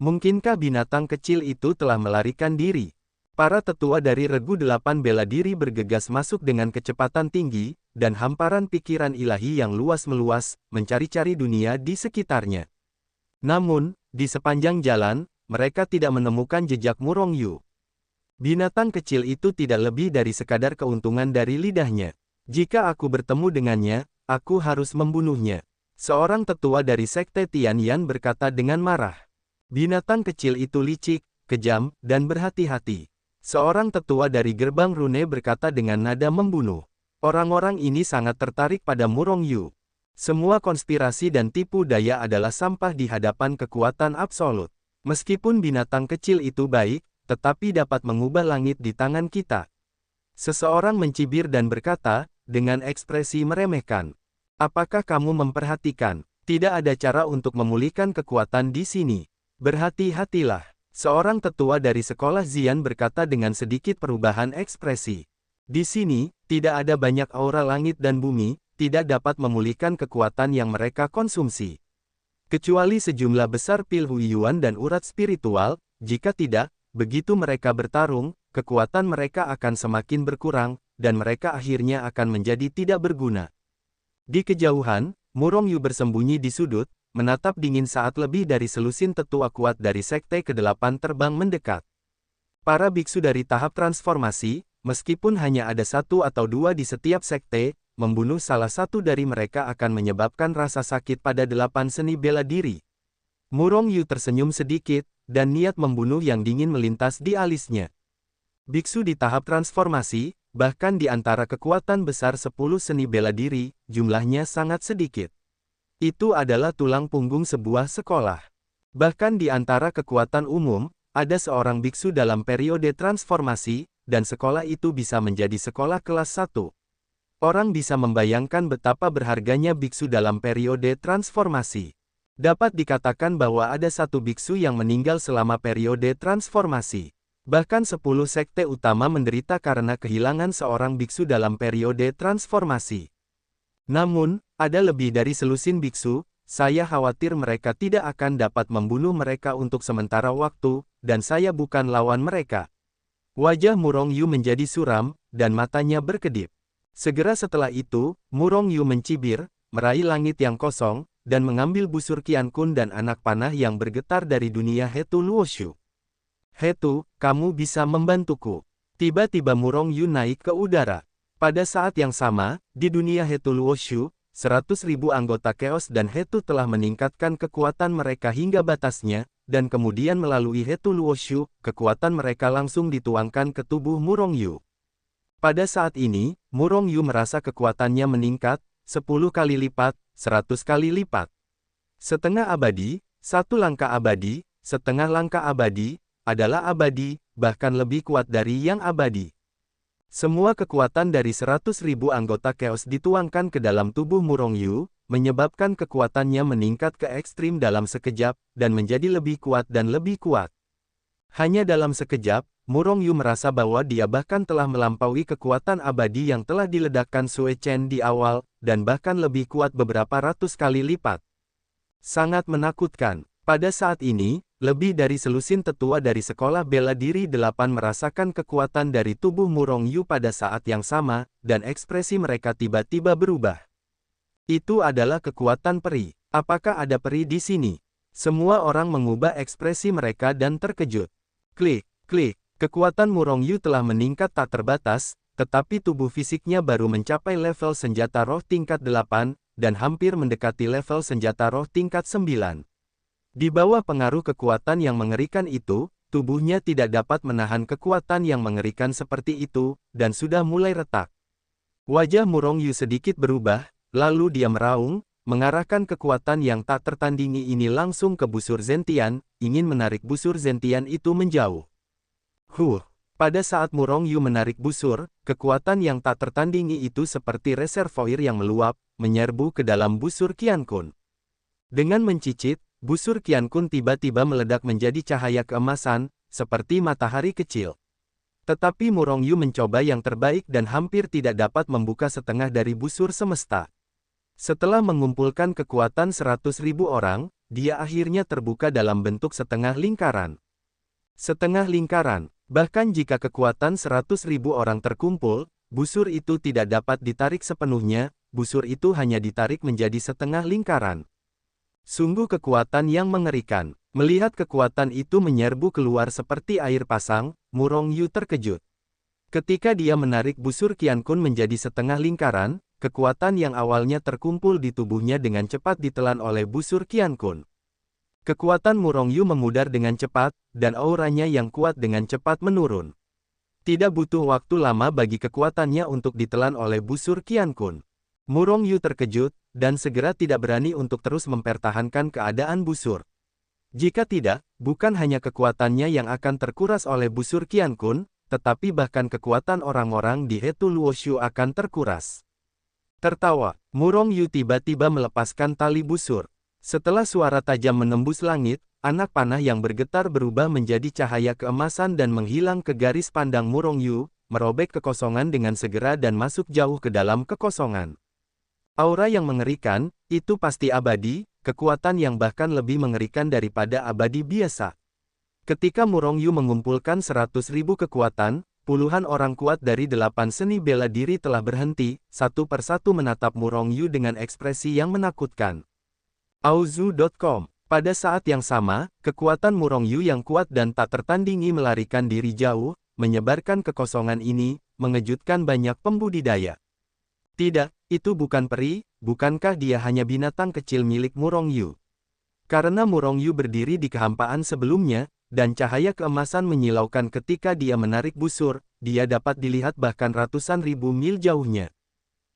Mungkinkah binatang kecil itu telah melarikan diri? Para tetua dari Regu Delapan bela diri bergegas masuk dengan kecepatan tinggi, dan hamparan pikiran ilahi yang luas meluas, mencari-cari dunia di sekitarnya. Namun, di sepanjang jalan, mereka tidak menemukan jejak Murong Yu. Binatang kecil itu tidak lebih dari sekadar keuntungan dari lidahnya. Jika aku bertemu dengannya, aku harus membunuhnya. Seorang tetua dari Sekte Tianyan berkata dengan marah. Binatang kecil itu licik, kejam, dan berhati-hati. Seorang tetua dari gerbang rune berkata dengan nada membunuh. Orang-orang ini sangat tertarik pada Murong Yu. Semua konspirasi dan tipu daya adalah sampah di hadapan kekuatan absolut. Meskipun binatang kecil itu baik, tetapi dapat mengubah langit di tangan kita. Seseorang mencibir dan berkata, dengan ekspresi meremehkan. Apakah kamu memperhatikan? Tidak ada cara untuk memulihkan kekuatan di sini. Berhati-hatilah. Seorang tetua dari sekolah Zian berkata dengan sedikit perubahan ekspresi. Di sini, tidak ada banyak aura langit dan bumi, tidak dapat memulihkan kekuatan yang mereka konsumsi. Kecuali sejumlah besar pil huiyuan dan urat spiritual, jika tidak, begitu mereka bertarung, kekuatan mereka akan semakin berkurang, dan mereka akhirnya akan menjadi tidak berguna. Di kejauhan, Murong Yu bersembunyi di sudut, menatap dingin saat lebih dari selusin tetua kuat dari Sekte Kedelapan terbang mendekat. Para biksu dari tahap transformasi, meskipun hanya ada satu atau dua di setiap sekte, membunuh salah satu dari mereka akan menyebabkan rasa sakit pada 8 seni bela diri. Murong Yu tersenyum sedikit, dan niat membunuh yang dingin melintas di alisnya. Biksu di tahap transformasi, bahkan di antara kekuatan besar 10 seni bela diri, jumlahnya sangat sedikit. Itu adalah tulang punggung sebuah sekolah. Bahkan di antara kekuatan umum, ada seorang biksu dalam periode transformasi, dan sekolah itu bisa menjadi sekolah kelas 1. Orang bisa membayangkan betapa berharganya biksu dalam periode transformasi. Dapat dikatakan bahwa ada satu biksu yang meninggal selama periode transformasi. Bahkan 10 sekte utama menderita karena kehilangan seorang biksu dalam periode transformasi. Namun, ada lebih dari selusin biksu, saya khawatir mereka tidak akan dapat membunuh mereka untuk sementara waktu, dan saya bukan lawan mereka. Wajah Murong Yu menjadi suram, dan matanya berkedip. Segera setelah itu, Murong Yu mencibir, meraih langit yang kosong, dan mengambil busur Qian Kun dan anak panah yang bergetar dari dunia Hetu Luoshu. Hetu, kamu bisa membantuku. Tiba-tiba Murong Yu naik ke udara. Pada saat yang sama, di dunia Hetu Luoshu, 100.000 anggota Chaos dan Hetu telah meningkatkan kekuatan mereka hingga batasnya, dan kemudian melalui Hetu Luoshu, kekuatan mereka langsung dituangkan ke tubuh Murong Yu. Pada saat ini, Murong Yu merasa kekuatannya meningkat, 10 kali lipat, 100 kali lipat. Setengah abadi, satu langkah abadi, setengah langkah abadi, adalah abadi, bahkan lebih kuat dari yang abadi. Semua kekuatan dari 100.000 anggota Chaos dituangkan ke dalam tubuh Murong Yu, menyebabkan kekuatannya meningkat ke ekstrim dalam sekejap, dan menjadi lebih kuat dan lebih kuat. Hanya dalam sekejap, Murong Yu merasa bahwa dia bahkan telah melampaui kekuatan abadi yang telah diledakkan Sue Chen di awal, dan bahkan lebih kuat beberapa ratus kali lipat. Sangat menakutkan. Pada saat ini, lebih dari selusin tetua dari sekolah bela diri 8 merasakan kekuatan dari tubuh Murong Yu pada saat yang sama, dan ekspresi mereka tiba-tiba berubah. Itu adalah kekuatan peri. Apakah ada peri di sini? Semua orang mengubah ekspresi mereka dan terkejut. Klik, klik. Kekuatan Murong Yu telah meningkat tak terbatas, tetapi tubuh fisiknya baru mencapai level senjata roh tingkat 8, dan hampir mendekati level senjata roh tingkat 9. Di bawah pengaruh kekuatan yang mengerikan itu, tubuhnya tidak dapat menahan kekuatan yang mengerikan seperti itu, dan sudah mulai retak. Wajah Murong Yu sedikit berubah, lalu dia meraung, mengarahkan kekuatan yang tak tertandingi ini langsung ke busur Zentian, ingin menarik busur Zentian itu menjauh. Pada saat Murong Yu menarik busur, kekuatan yang tak tertandingi itu seperti reservoir yang meluap, menyerbu ke dalam busur Qian Kun. Dengan mencicit, busur Qian Kun tiba-tiba meledak menjadi cahaya keemasan, seperti matahari kecil. Tetapi Murong Yu mencoba yang terbaik dan hampir tidak dapat membuka setengah dari busur semesta. Setelah mengumpulkan kekuatan 100.000 orang, dia akhirnya terbuka dalam bentuk setengah lingkaran. Setengah lingkaran, bahkan jika kekuatan 100.000 orang terkumpul, busur itu tidak dapat ditarik sepenuhnya, busur itu hanya ditarik menjadi setengah lingkaran. Sungguh kekuatan yang mengerikan. Melihat kekuatan itu menyerbu keluar seperti air pasang, Murong Yu terkejut. Ketika dia menarik busur Qian Kun menjadi setengah lingkaran, kekuatan yang awalnya terkumpul di tubuhnya dengan cepat ditelan oleh busur Qian Kun. Kekuatan Murong Yu memudar dengan cepat, dan auranya yang kuat dengan cepat menurun. Tidak butuh waktu lama bagi kekuatannya untuk ditelan oleh busur Qian Kun. Murong Yu terkejut, dan segera tidak berani untuk terus mempertahankan keadaan busur. Jika tidak, bukan hanya kekuatannya yang akan terkuras oleh busur Qian Kun, tetapi bahkan kekuatan orang-orang di Hetu Luoshu akan terkuras. Tertawa, Murong Yu tiba-tiba melepaskan tali busur. Setelah suara tajam menembus langit, anak panah yang bergetar berubah menjadi cahaya keemasan dan menghilang ke garis pandang Murong Yu, merobek kekosongan dengan segera dan masuk jauh ke dalam kekosongan. Aura yang mengerikan, itu pasti abadi, kekuatan yang bahkan lebih mengerikan daripada abadi biasa. Ketika Murong Yu mengumpulkan 100.000 kekuatan, puluhan orang kuat dari 8 seni bela diri telah berhenti, satu persatu menatap Murong Yu dengan ekspresi yang menakutkan. Auzu.com. Pada saat yang sama, kekuatan Murong Yu yang kuat dan tak tertandingi melarikan diri jauh, menyebarkan kekosongan ini, mengejutkan banyak pembudidaya. Tidak, itu bukan peri, bukankah dia hanya binatang kecil milik Murong Yu? Karena Murong Yu berdiri di kehampaan sebelumnya, dan cahaya keemasan menyilaukan ketika dia menarik busur, dia dapat dilihat bahkan ratusan ribu mil jauhnya.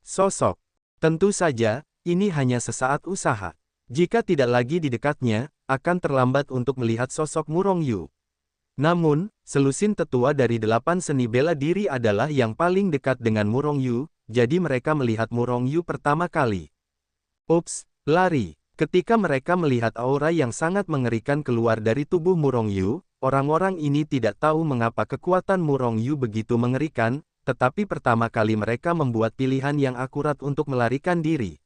Sosok. Tentu saja, ini hanya sesaat usaha. Jika tidak lagi di dekatnya, akan terlambat untuk melihat sosok Murong Yu. Namun, selusin tetua dari 8 seni bela diri adalah yang paling dekat dengan Murong Yu, jadi mereka melihat Murong Yu pertama kali. Ups, lari. Ketika mereka melihat aura yang sangat mengerikan keluar dari tubuh Murong Yu, orang-orang ini tidak tahu mengapa kekuatan Murong Yu begitu mengerikan, tetapi pertama kali mereka membuat pilihan yang akurat untuk melarikan diri.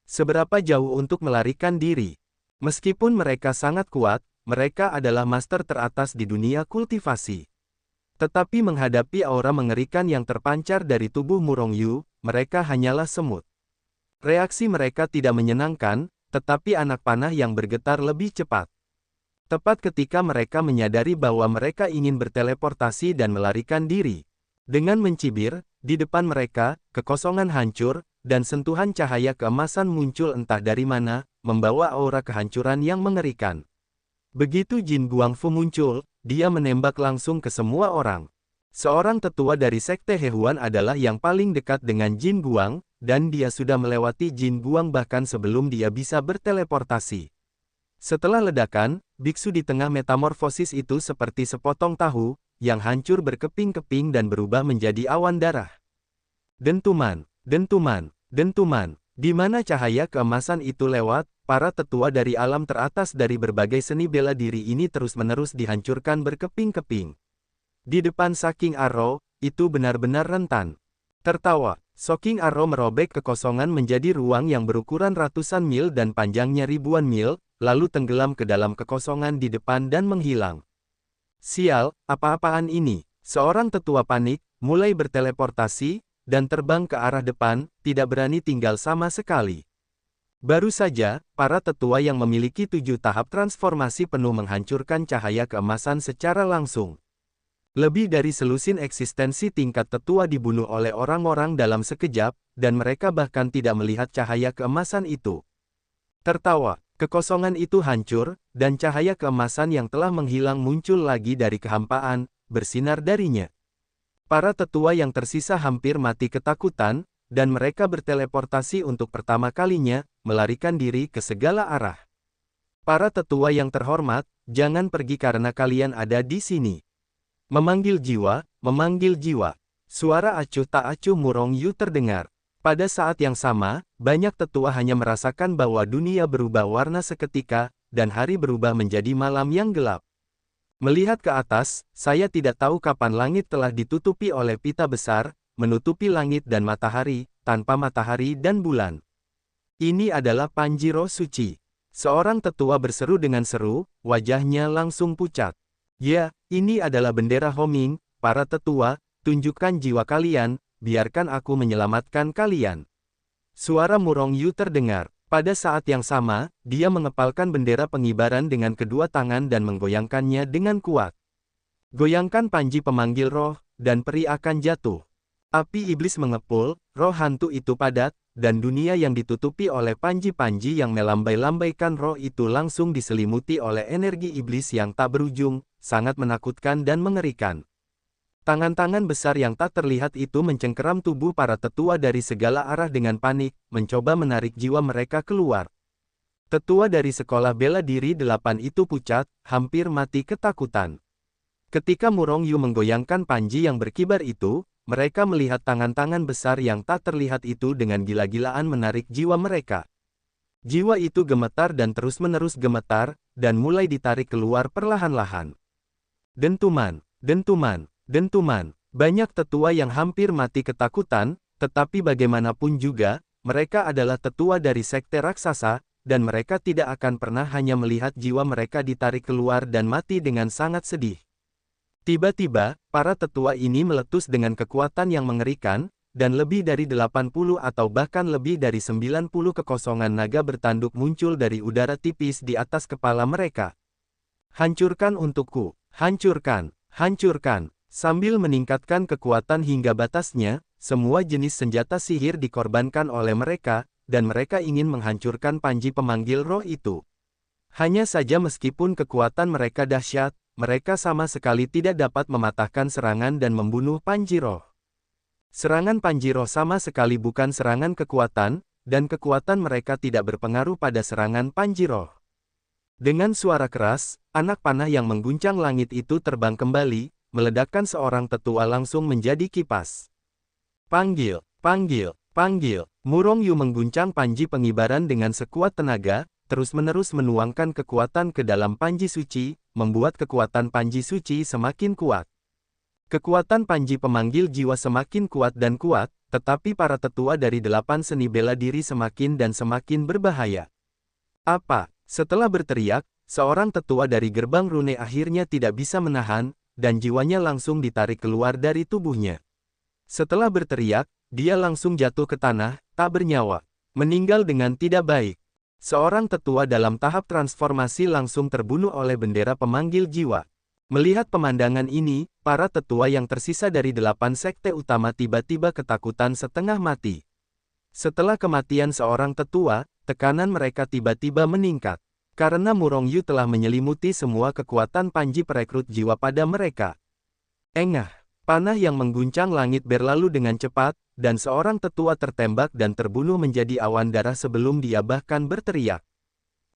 Seberapa jauh untuk melarikan diri? Meskipun mereka sangat kuat, mereka adalah master teratas di dunia kultivasi. Tetapi menghadapi aura mengerikan yang terpancar dari tubuh Murong Yu, mereka hanyalah semut. Reaksi mereka tidak menyenangkan, tetapi anak panah yang bergetar lebih cepat. Tepat ketika mereka menyadari bahwa mereka ingin berteleportasi dan melarikan diri. Dengan mencibir, di depan mereka, kekosongan hancur, dan sentuhan cahaya keemasan muncul entah dari mana, membawa aura kehancuran yang mengerikan. Begitu Jin Guangfu muncul, dia menembak langsung ke semua orang. Seorang tetua dari Sekte Hehuan adalah yang paling dekat dengan Jin Guang, dan dia sudah melewati Jin Guang bahkan sebelum dia bisa berteleportasi. Setelah ledakan, biksu di tengah metamorfosis itu seperti sepotong tahu, yang hancur berkeping-keping dan berubah menjadi awan darah. Dentuman, dentuman, dentuman. Di mana cahaya keemasan itu lewat, para tetua dari alam teratas dari berbagai seni bela diri ini terus-menerus dihancurkan berkeping-keping. Di depan Saking Arrow, itu benar-benar rentan. Tertawa, Saking Arrow merobek kekosongan menjadi ruang yang berukuran ratusan mil dan panjangnya ribuan mil, lalu tenggelam ke dalam kekosongan di depan dan menghilang. Sial, apa-apaan ini? Seorang tetua panik, mulai berteleportasi, dan terbang ke arah depan, tidak berani tinggal sama sekali. Baru saja, para tetua yang memiliki 7 tahap transformasi penuh menghancurkan cahaya keemasan secara langsung. Lebih dari selusin eksistensi tingkat tetua dibunuh oleh orang-orang dalam sekejap, dan mereka bahkan tidak melihat cahaya keemasan itu. Tertawa, kekosongan itu hancur, dan cahaya keemasan yang telah menghilang muncul lagi dari kehampaan, bersinar darinya. Para tetua yang tersisa hampir mati ketakutan, dan mereka berteleportasi untuk pertama kalinya, melarikan diri ke segala arah. Para tetua yang terhormat, jangan pergi karena kalian ada di sini. Memanggil jiwa, memanggil jiwa. Suara acuh tak acuh Murong Yu terdengar. Pada saat yang sama, banyak tetua hanya merasakan bahwa dunia berubah warna seketika, dan hari berubah menjadi malam yang gelap. Melihat ke atas, saya tidak tahu kapan langit telah ditutupi oleh pita besar, menutupi langit dan matahari, tanpa matahari dan bulan. Ini adalah Panjiro Suci. Seorang tetua berseru dengan seru, wajahnya langsung pucat. Ya, ini adalah bendera Homing, para tetua, tunjukkan jiwa kalian, biarkan aku menyelamatkan kalian. Suara Murong Yu terdengar. Pada saat yang sama, dia mengepalkan bendera pengibaran dengan kedua tangan dan menggoyangkannya dengan kuat. Goyangkan panji pemanggil roh, dan peri akan jatuh. Api iblis mengepul, roh hantu itu padat, dan dunia yang ditutupi oleh panji-panji yang melambai-lambaikan roh itu langsung diselimuti oleh energi iblis yang tak berujung, sangat menakutkan dan mengerikan. Tangan-tangan besar yang tak terlihat itu mencengkeram tubuh para tetua dari segala arah dengan panik, mencoba menarik jiwa mereka keluar. Tetua dari sekolah bela diri 8 itu pucat, hampir mati ketakutan. Ketika Murong Yu menggoyangkan panji yang berkibar itu, mereka melihat tangan-tangan besar yang tak terlihat itu dengan gila-gilaan menarik jiwa mereka. Jiwa itu gemetar dan terus-menerus gemetar, dan mulai ditarik keluar perlahan-lahan. Dentuman, dentuman. Dentuman, banyak tetua yang hampir mati ketakutan, tetapi bagaimanapun juga, mereka adalah tetua dari sekte raksasa, dan mereka tidak akan pernah hanya melihat jiwa mereka ditarik keluar dan mati dengan sangat sedih. Tiba-tiba, para tetua ini meletus dengan kekuatan yang mengerikan, dan lebih dari 80 atau bahkan lebih dari 90 kekosongan naga bertanduk muncul dari udara tipis di atas kepala mereka. Hancurkan untukku, hancurkan, hancurkan. Sambil meningkatkan kekuatan hingga batasnya, semua jenis senjata sihir dikorbankan oleh mereka, dan mereka ingin menghancurkan panji pemanggil roh itu. Hanya saja meskipun kekuatan mereka dahsyat, mereka sama sekali tidak dapat mematahkan serangan dan membunuh panji roh. Serangan panji roh sama sekali bukan serangan kekuatan, dan kekuatan mereka tidak berpengaruh pada serangan panji roh. Dengan suara keras, anak panah yang mengguncang langit itu terbang kembali, meledakkan seorang tetua langsung menjadi kipas. Panggil, panggil, panggil. Murong Yu mengguncang panji pengibaran dengan sekuat tenaga, terus-menerus menuangkan kekuatan ke dalam panji suci, membuat kekuatan panji suci semakin kuat. Kekuatan panji pemanggil jiwa semakin kuat dan kuat, tetapi para tetua dari 8 seni bela diri semakin dan semakin berbahaya. Apa? Setelah berteriak, seorang tetua dari gerbang rune akhirnya tidak bisa menahan, dan jiwanya langsung ditarik keluar dari tubuhnya. Setelah berteriak, dia langsung jatuh ke tanah, tak bernyawa. Meninggal dengan tidak baik. Seorang tetua dalam tahap transformasi langsung terbunuh oleh bendera pemanggil jiwa. Melihat pemandangan ini, para tetua yang tersisa dari 8 sekte utama tiba-tiba ketakutan setengah mati. Setelah kematian seorang tetua, tekanan mereka tiba-tiba meningkat. Karena Murong Yu telah menyelimuti semua kekuatan panji perekrut jiwa pada mereka. Engah, panah yang mengguncang langit berlalu dengan cepat, dan seorang tetua tertembak dan terbunuh menjadi awan darah sebelum dia bahkan berteriak.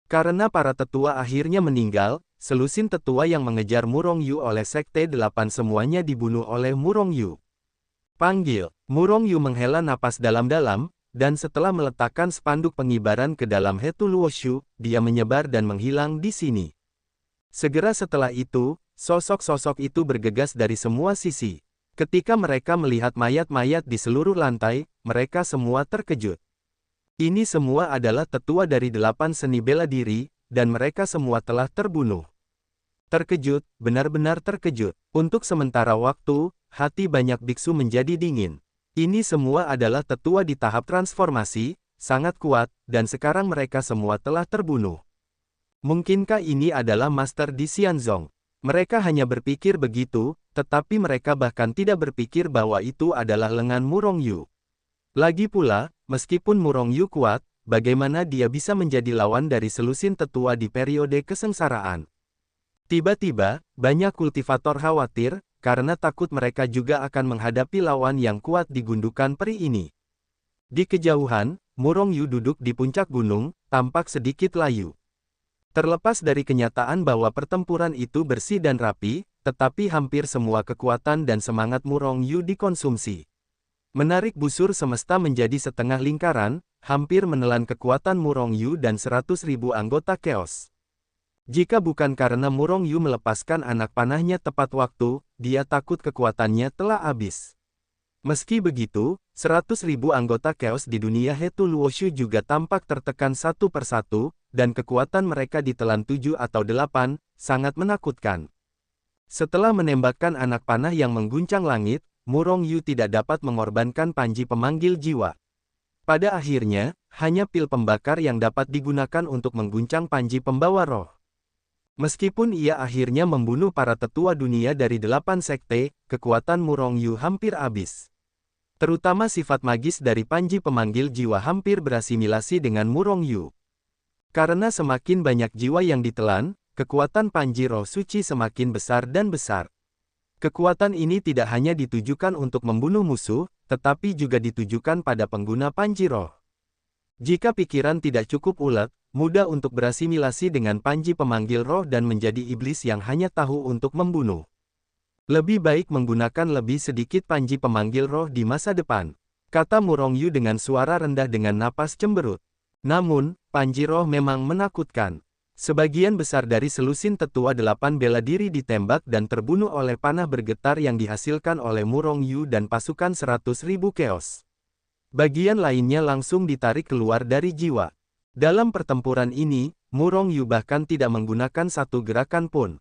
Karena para tetua akhirnya meninggal, selusin tetua yang mengejar Murong Yu oleh Sekte 8 semuanya dibunuh oleh Murong Yu. Panggil, Murong Yu menghela napas dalam-dalam, dan setelah meletakkan spanduk pengibaran ke dalam Hetu Luoshu, dia menyebar dan menghilang di sini. Segera setelah itu, sosok-sosok itu bergegas dari semua sisi. Ketika mereka melihat mayat-mayat di seluruh lantai, mereka semua terkejut. Ini semua adalah tetua dari 8 seni bela diri, dan mereka semua telah terbunuh. Terkejut, benar-benar terkejut. Untuk sementara waktu, hati banyak biksu menjadi dingin. Ini semua adalah tetua di tahap transformasi, sangat kuat, dan sekarang mereka semua telah terbunuh. Mungkinkah ini adalah Master Di Xianzong? Mereka hanya berpikir begitu, tetapi mereka bahkan tidak berpikir bahwa itu adalah lengan Murong Yu. Lagi pula, meskipun Murong Yu kuat, bagaimana dia bisa menjadi lawan dari selusin tetua di periode kesengsaraan? Tiba-tiba, banyak kultivator khawatir, karena takut mereka juga akan menghadapi lawan yang kuat di gundukan peri ini. Di kejauhan, Murong Yu duduk di puncak gunung, tampak sedikit layu. Terlepas dari kenyataan bahwa pertempuran itu bersih dan rapi, tetapi hampir semua kekuatan dan semangat Murong Yu dikonsumsi. Menarik busur semesta menjadi setengah lingkaran, hampir menelan kekuatan Murong Yu dan 100.000 anggota Chaos. Jika bukan karena Murong Yu melepaskan anak panahnya tepat waktu, dia takut kekuatannya telah habis. Meski begitu, 100.000 anggota Chaos di dunia Hetu Luoshu juga tampak tertekan satu persatu, dan kekuatan mereka ditelan 7 atau 8, sangat menakutkan. Setelah menembakkan anak panah yang mengguncang langit, Murong Yu tidak dapat mengorbankan panji pemanggil jiwa. Pada akhirnya, hanya pil pembakar yang dapat digunakan untuk mengguncang panji pembawa roh. Meskipun ia akhirnya membunuh para tetua dunia dari 8 sekte, kekuatan Murong Yu hampir habis. Terutama sifat magis dari panji pemanggil jiwa hampir berasimilasi dengan Murong Yu. Karena semakin banyak jiwa yang ditelan, kekuatan panji roh suci semakin besar dan besar. Kekuatan ini tidak hanya ditujukan untuk membunuh musuh, tetapi juga ditujukan pada pengguna panji roh. Jika pikiran tidak cukup ulet, mudah untuk berasimilasi dengan panji pemanggil roh dan menjadi iblis yang hanya tahu untuk membunuh. Lebih baik menggunakan lebih sedikit panji pemanggil roh di masa depan, kata Murong Yu dengan suara rendah dengan napas cemberut. Namun, panji roh memang menakutkan. Sebagian besar dari selusin tetua 8 bela diri ditembak dan terbunuh oleh panah bergetar yang dihasilkan oleh Murong Yu dan pasukan 100.000 Chaos. Bagian lainnya langsung ditarik keluar dari jiwa. Dalam pertempuran ini, Murong Yu bahkan tidak menggunakan satu gerakan pun.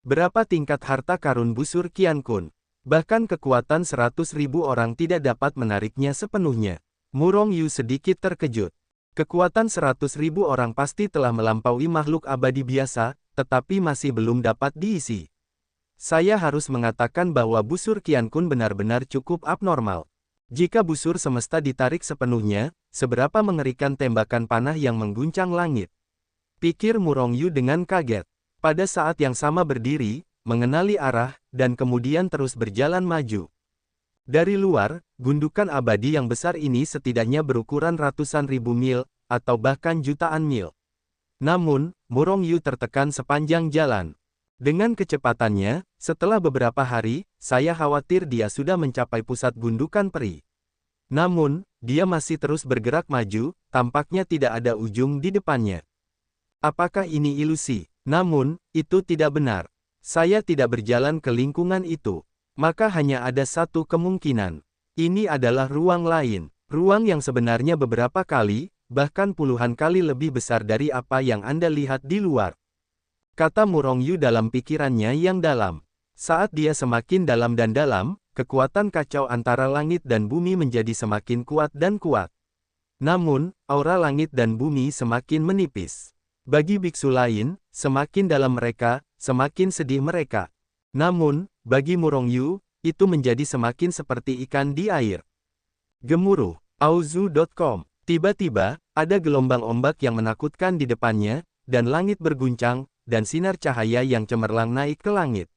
Berapa tingkat harta karun busur Qian Kun? Bahkan kekuatan 100.000 orang tidak dapat menariknya sepenuhnya. Murong Yu sedikit terkejut. Kekuatan 100.000 orang pasti telah melampaui makhluk abadi biasa, tetapi masih belum dapat diisi. Saya harus mengatakan bahwa busur Qian Kun benar-benar cukup abnormal. Jika busur semesta ditarik sepenuhnya, seberapa mengerikan tembakan panah yang mengguncang langit? Pikir Murong Yu dengan kaget. Pada saat yang sama berdiri, mengenali arah, dan kemudian terus berjalan maju. Dari luar, gundukan abadi yang besar ini setidaknya berukuran ratusan ribu mil, atau bahkan jutaan mil. Namun, Murong Yu tertekan sepanjang jalan. Dengan kecepatannya, setelah beberapa hari, saya khawatir dia sudah mencapai pusat gundukan peri. Namun, dia masih terus bergerak maju, tampaknya tidak ada ujung di depannya. Apakah ini ilusi? Namun, itu tidak benar. Saya tidak berjalan ke lingkungan itu. Maka hanya ada satu kemungkinan. Ini adalah ruang lain. Ruang yang sebenarnya beberapa kali, bahkan puluhan kali lebih besar dari apa yang Anda lihat di luar. Kata Murong Yu dalam pikirannya yang dalam. Saat dia semakin dalam dan dalam, kekuatan kacau antara langit dan bumi menjadi semakin kuat dan kuat. Namun, aura langit dan bumi semakin menipis. Bagi biksu lain, semakin dalam mereka, semakin sedih mereka. Namun, bagi Murong Yu, itu menjadi semakin seperti ikan di air. Gemuruh. Auzu.com. Tiba-tiba, ada gelombang ombak yang menakutkan di depannya, dan langit berguncang, dan sinar cahaya yang cemerlang naik ke langit.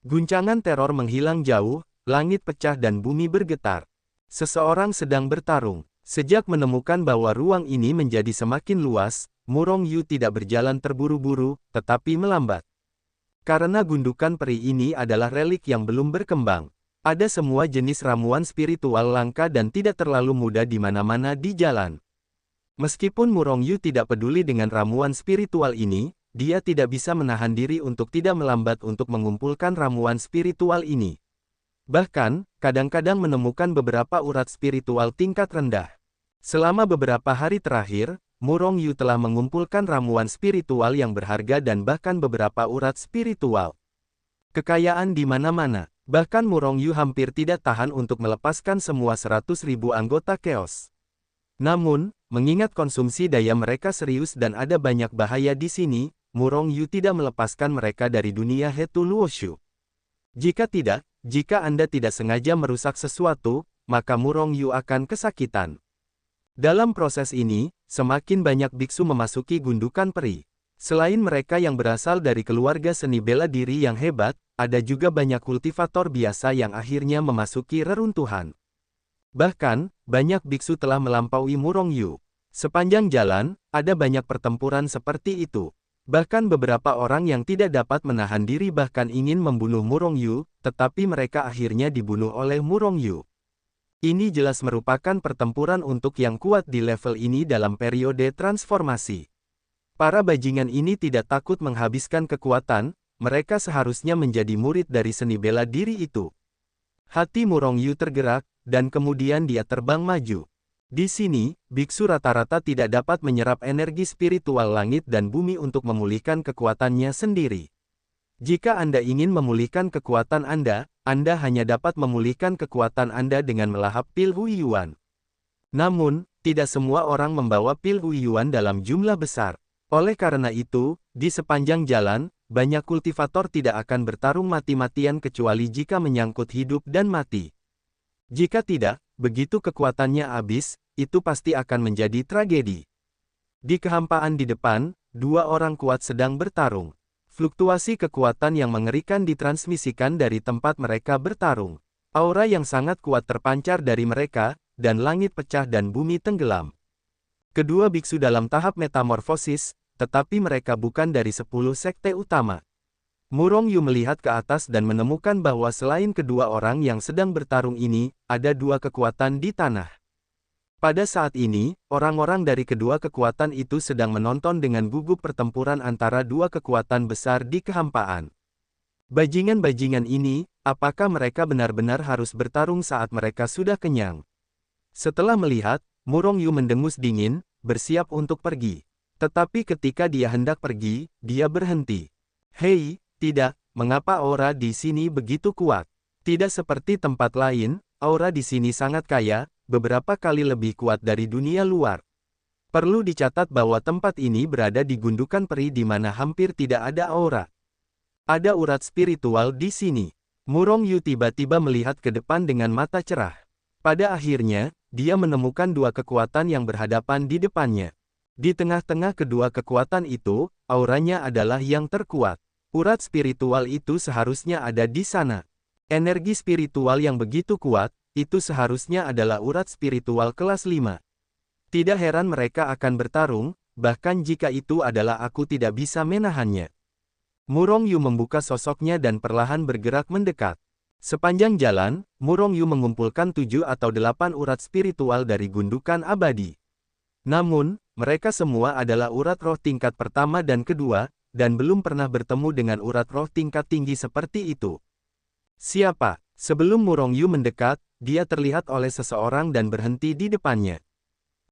Guncangan teror menghilang jauh, langit pecah dan bumi bergetar. Seseorang sedang bertarung. Sejak menemukan bahwa ruang ini menjadi semakin luas, Murong Yu tidak berjalan terburu-buru, tetapi melambat. Karena gundukan peri ini adalah relik yang belum berkembang. Ada semua jenis ramuan spiritual langka dan tidak terlalu mudah di mana-mana di jalan. Meskipun Murong Yu tidak peduli dengan ramuan spiritual ini, dia tidak bisa menahan diri untuk tidak melambat untuk mengumpulkan ramuan spiritual ini. Bahkan, kadang-kadang menemukan beberapa urat spiritual tingkat rendah. Selama beberapa hari terakhir, Murong Yu telah mengumpulkan ramuan spiritual yang berharga dan bahkan beberapa urat spiritual. Kekayaan di mana-mana. Bahkan Murong Yu hampir tidak tahan untuk melepaskan semua 100.000 anggota Chaos. Namun, mengingat konsumsi daya mereka serius dan ada banyak bahaya di sini, Murong Yu tidak melepaskan mereka dari dunia Hetu Luoshu. Jika tidak, jika Anda tidak sengaja merusak sesuatu, maka Murong Yu akan kesakitan. Dalam proses ini, semakin banyak biksu memasuki gundukan peri. Selain mereka yang berasal dari keluarga seni bela diri yang hebat, ada juga banyak kultivator biasa yang akhirnya memasuki reruntuhan. Bahkan, banyak biksu telah melampaui Murong Yu. Sepanjang jalan, ada banyak pertempuran seperti itu. Bahkan beberapa orang yang tidak dapat menahan diri bahkan ingin membunuh Murong Yu, tetapi mereka akhirnya dibunuh oleh Murong Yu. Ini jelas merupakan pertempuran untuk yang kuat di level ini dalam periode transformasi. Para bajingan ini tidak takut menghabiskan kekuatan, mereka seharusnya menjadi murid dari seni bela diri itu. Hati Murong Yu tergerak, dan kemudian dia terbang maju. Di sini, biksu rata-rata tidak dapat menyerap energi spiritual langit dan bumi untuk memulihkan kekuatannya sendiri. Jika Anda ingin memulihkan kekuatan Anda hanya dapat memulihkan kekuatan Anda dengan melahap pil Huiyuan. Namun, tidak semua orang membawa pil Huiyuan dalam jumlah besar. Oleh karena itu, di sepanjang jalan, banyak kultivator tidak akan bertarung mati-matian kecuali jika menyangkut hidup dan mati. Jika tidak, begitu kekuatannya habis, itu pasti akan menjadi tragedi. Di kehampaan di depan, dua orang kuat sedang bertarung. Fluktuasi kekuatan yang mengerikan ditransmisikan dari tempat mereka bertarung. Aura yang sangat kuat terpancar dari mereka, dan langit pecah dan bumi tenggelam. Kedua biksu dalam tahap metamorfosis, tetapi mereka bukan dari 10 sekte utama. Murong Yu melihat ke atas dan menemukan bahwa selain kedua orang yang sedang bertarung ini, ada dua kekuatan di tanah. Pada saat ini, orang-orang dari kedua kekuatan itu sedang menonton dengan gugup pertempuran antara dua kekuatan besar di kehampaan. Bajingan-bajingan ini, apakah mereka benar-benar harus bertarung saat mereka sudah kenyang? Setelah melihat, Murong Yu mendengus dingin, bersiap untuk pergi. Tetapi ketika dia hendak pergi, dia berhenti. Hei, tidak, mengapa aura di sini begitu kuat? Tidak seperti tempat lain, aura di sini sangat kaya, beberapa kali lebih kuat dari dunia luar. Perlu dicatat bahwa tempat ini berada di gundukan peri di mana hampir tidak ada aura. Ada urat spiritual di sini. Murong Yu tiba-tiba melihat ke depan dengan mata cerah. Pada akhirnya, dia menemukan dua kekuatan yang berhadapan di depannya. Di tengah-tengah kedua kekuatan itu, auranya adalah yang terkuat. Urat spiritual itu seharusnya ada di sana. Energi spiritual yang begitu kuat, itu seharusnya adalah urat spiritual kelas 5. Tidak heran mereka akan bertarung, bahkan jika itu adalah aku tidak bisa menahannya. Murong Yu membuka sosoknya dan perlahan bergerak mendekat. Sepanjang jalan, Murong Yu mengumpulkan 7 atau 8 urat spiritual dari gundukan abadi. Namun, mereka semua adalah urat roh tingkat pertama dan kedua, dan belum pernah bertemu dengan urat roh tingkat tinggi seperti itu. Siapa? Sebelum Murong Yu mendekat, dia terlihat oleh seseorang dan berhenti di depannya.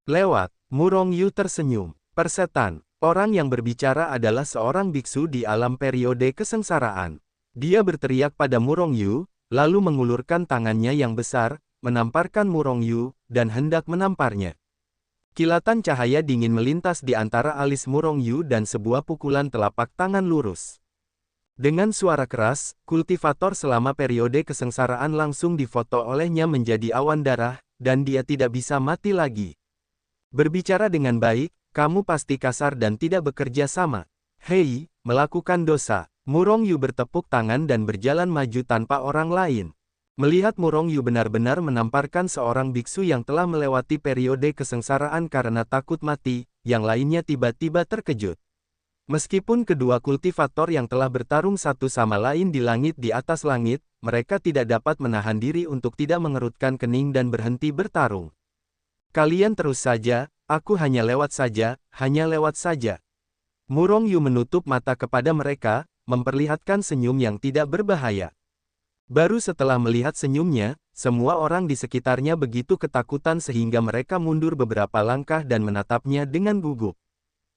Lewat, Murong Yu tersenyum. Persetan, orang yang berbicara adalah seorang biksu di alam periode kesengsaraan. Dia berteriak pada Murong Yu, lalu mengulurkan tangannya yang besar, menamparkan Murong Yu, dan hendak menamparnya. Kilatan cahaya dingin melintas di antara alis Murong Yu dan sebuah pukulan telapak tangan lurus. Dengan suara keras, kultivator selama periode kesengsaraan langsung difoto olehnya menjadi awan darah, dan dia tidak bisa mati lagi. Berbicara dengan baik, kamu pasti kasar dan tidak bekerja sama. Hei, melakukan dosa. Murong Yu bertepuk tangan dan berjalan maju tanpa orang lain. Melihat Murong Yu benar-benar menamparkan seorang biksu yang telah melewati periode kesengsaraan karena takut mati, yang lainnya tiba-tiba terkejut. Meskipun kedua kultivator yang telah bertarung satu sama lain di langit di atas langit, mereka tidak dapat menahan diri untuk tidak mengerutkan kening dan berhenti bertarung. Kalian terus saja, aku hanya lewat saja, hanya lewat saja. Murong Yu menutup mata kepada mereka, memperlihatkan senyum yang tidak berbahaya. Baru setelah melihat senyumnya, semua orang di sekitarnya begitu ketakutan sehingga mereka mundur beberapa langkah dan menatapnya dengan gugup.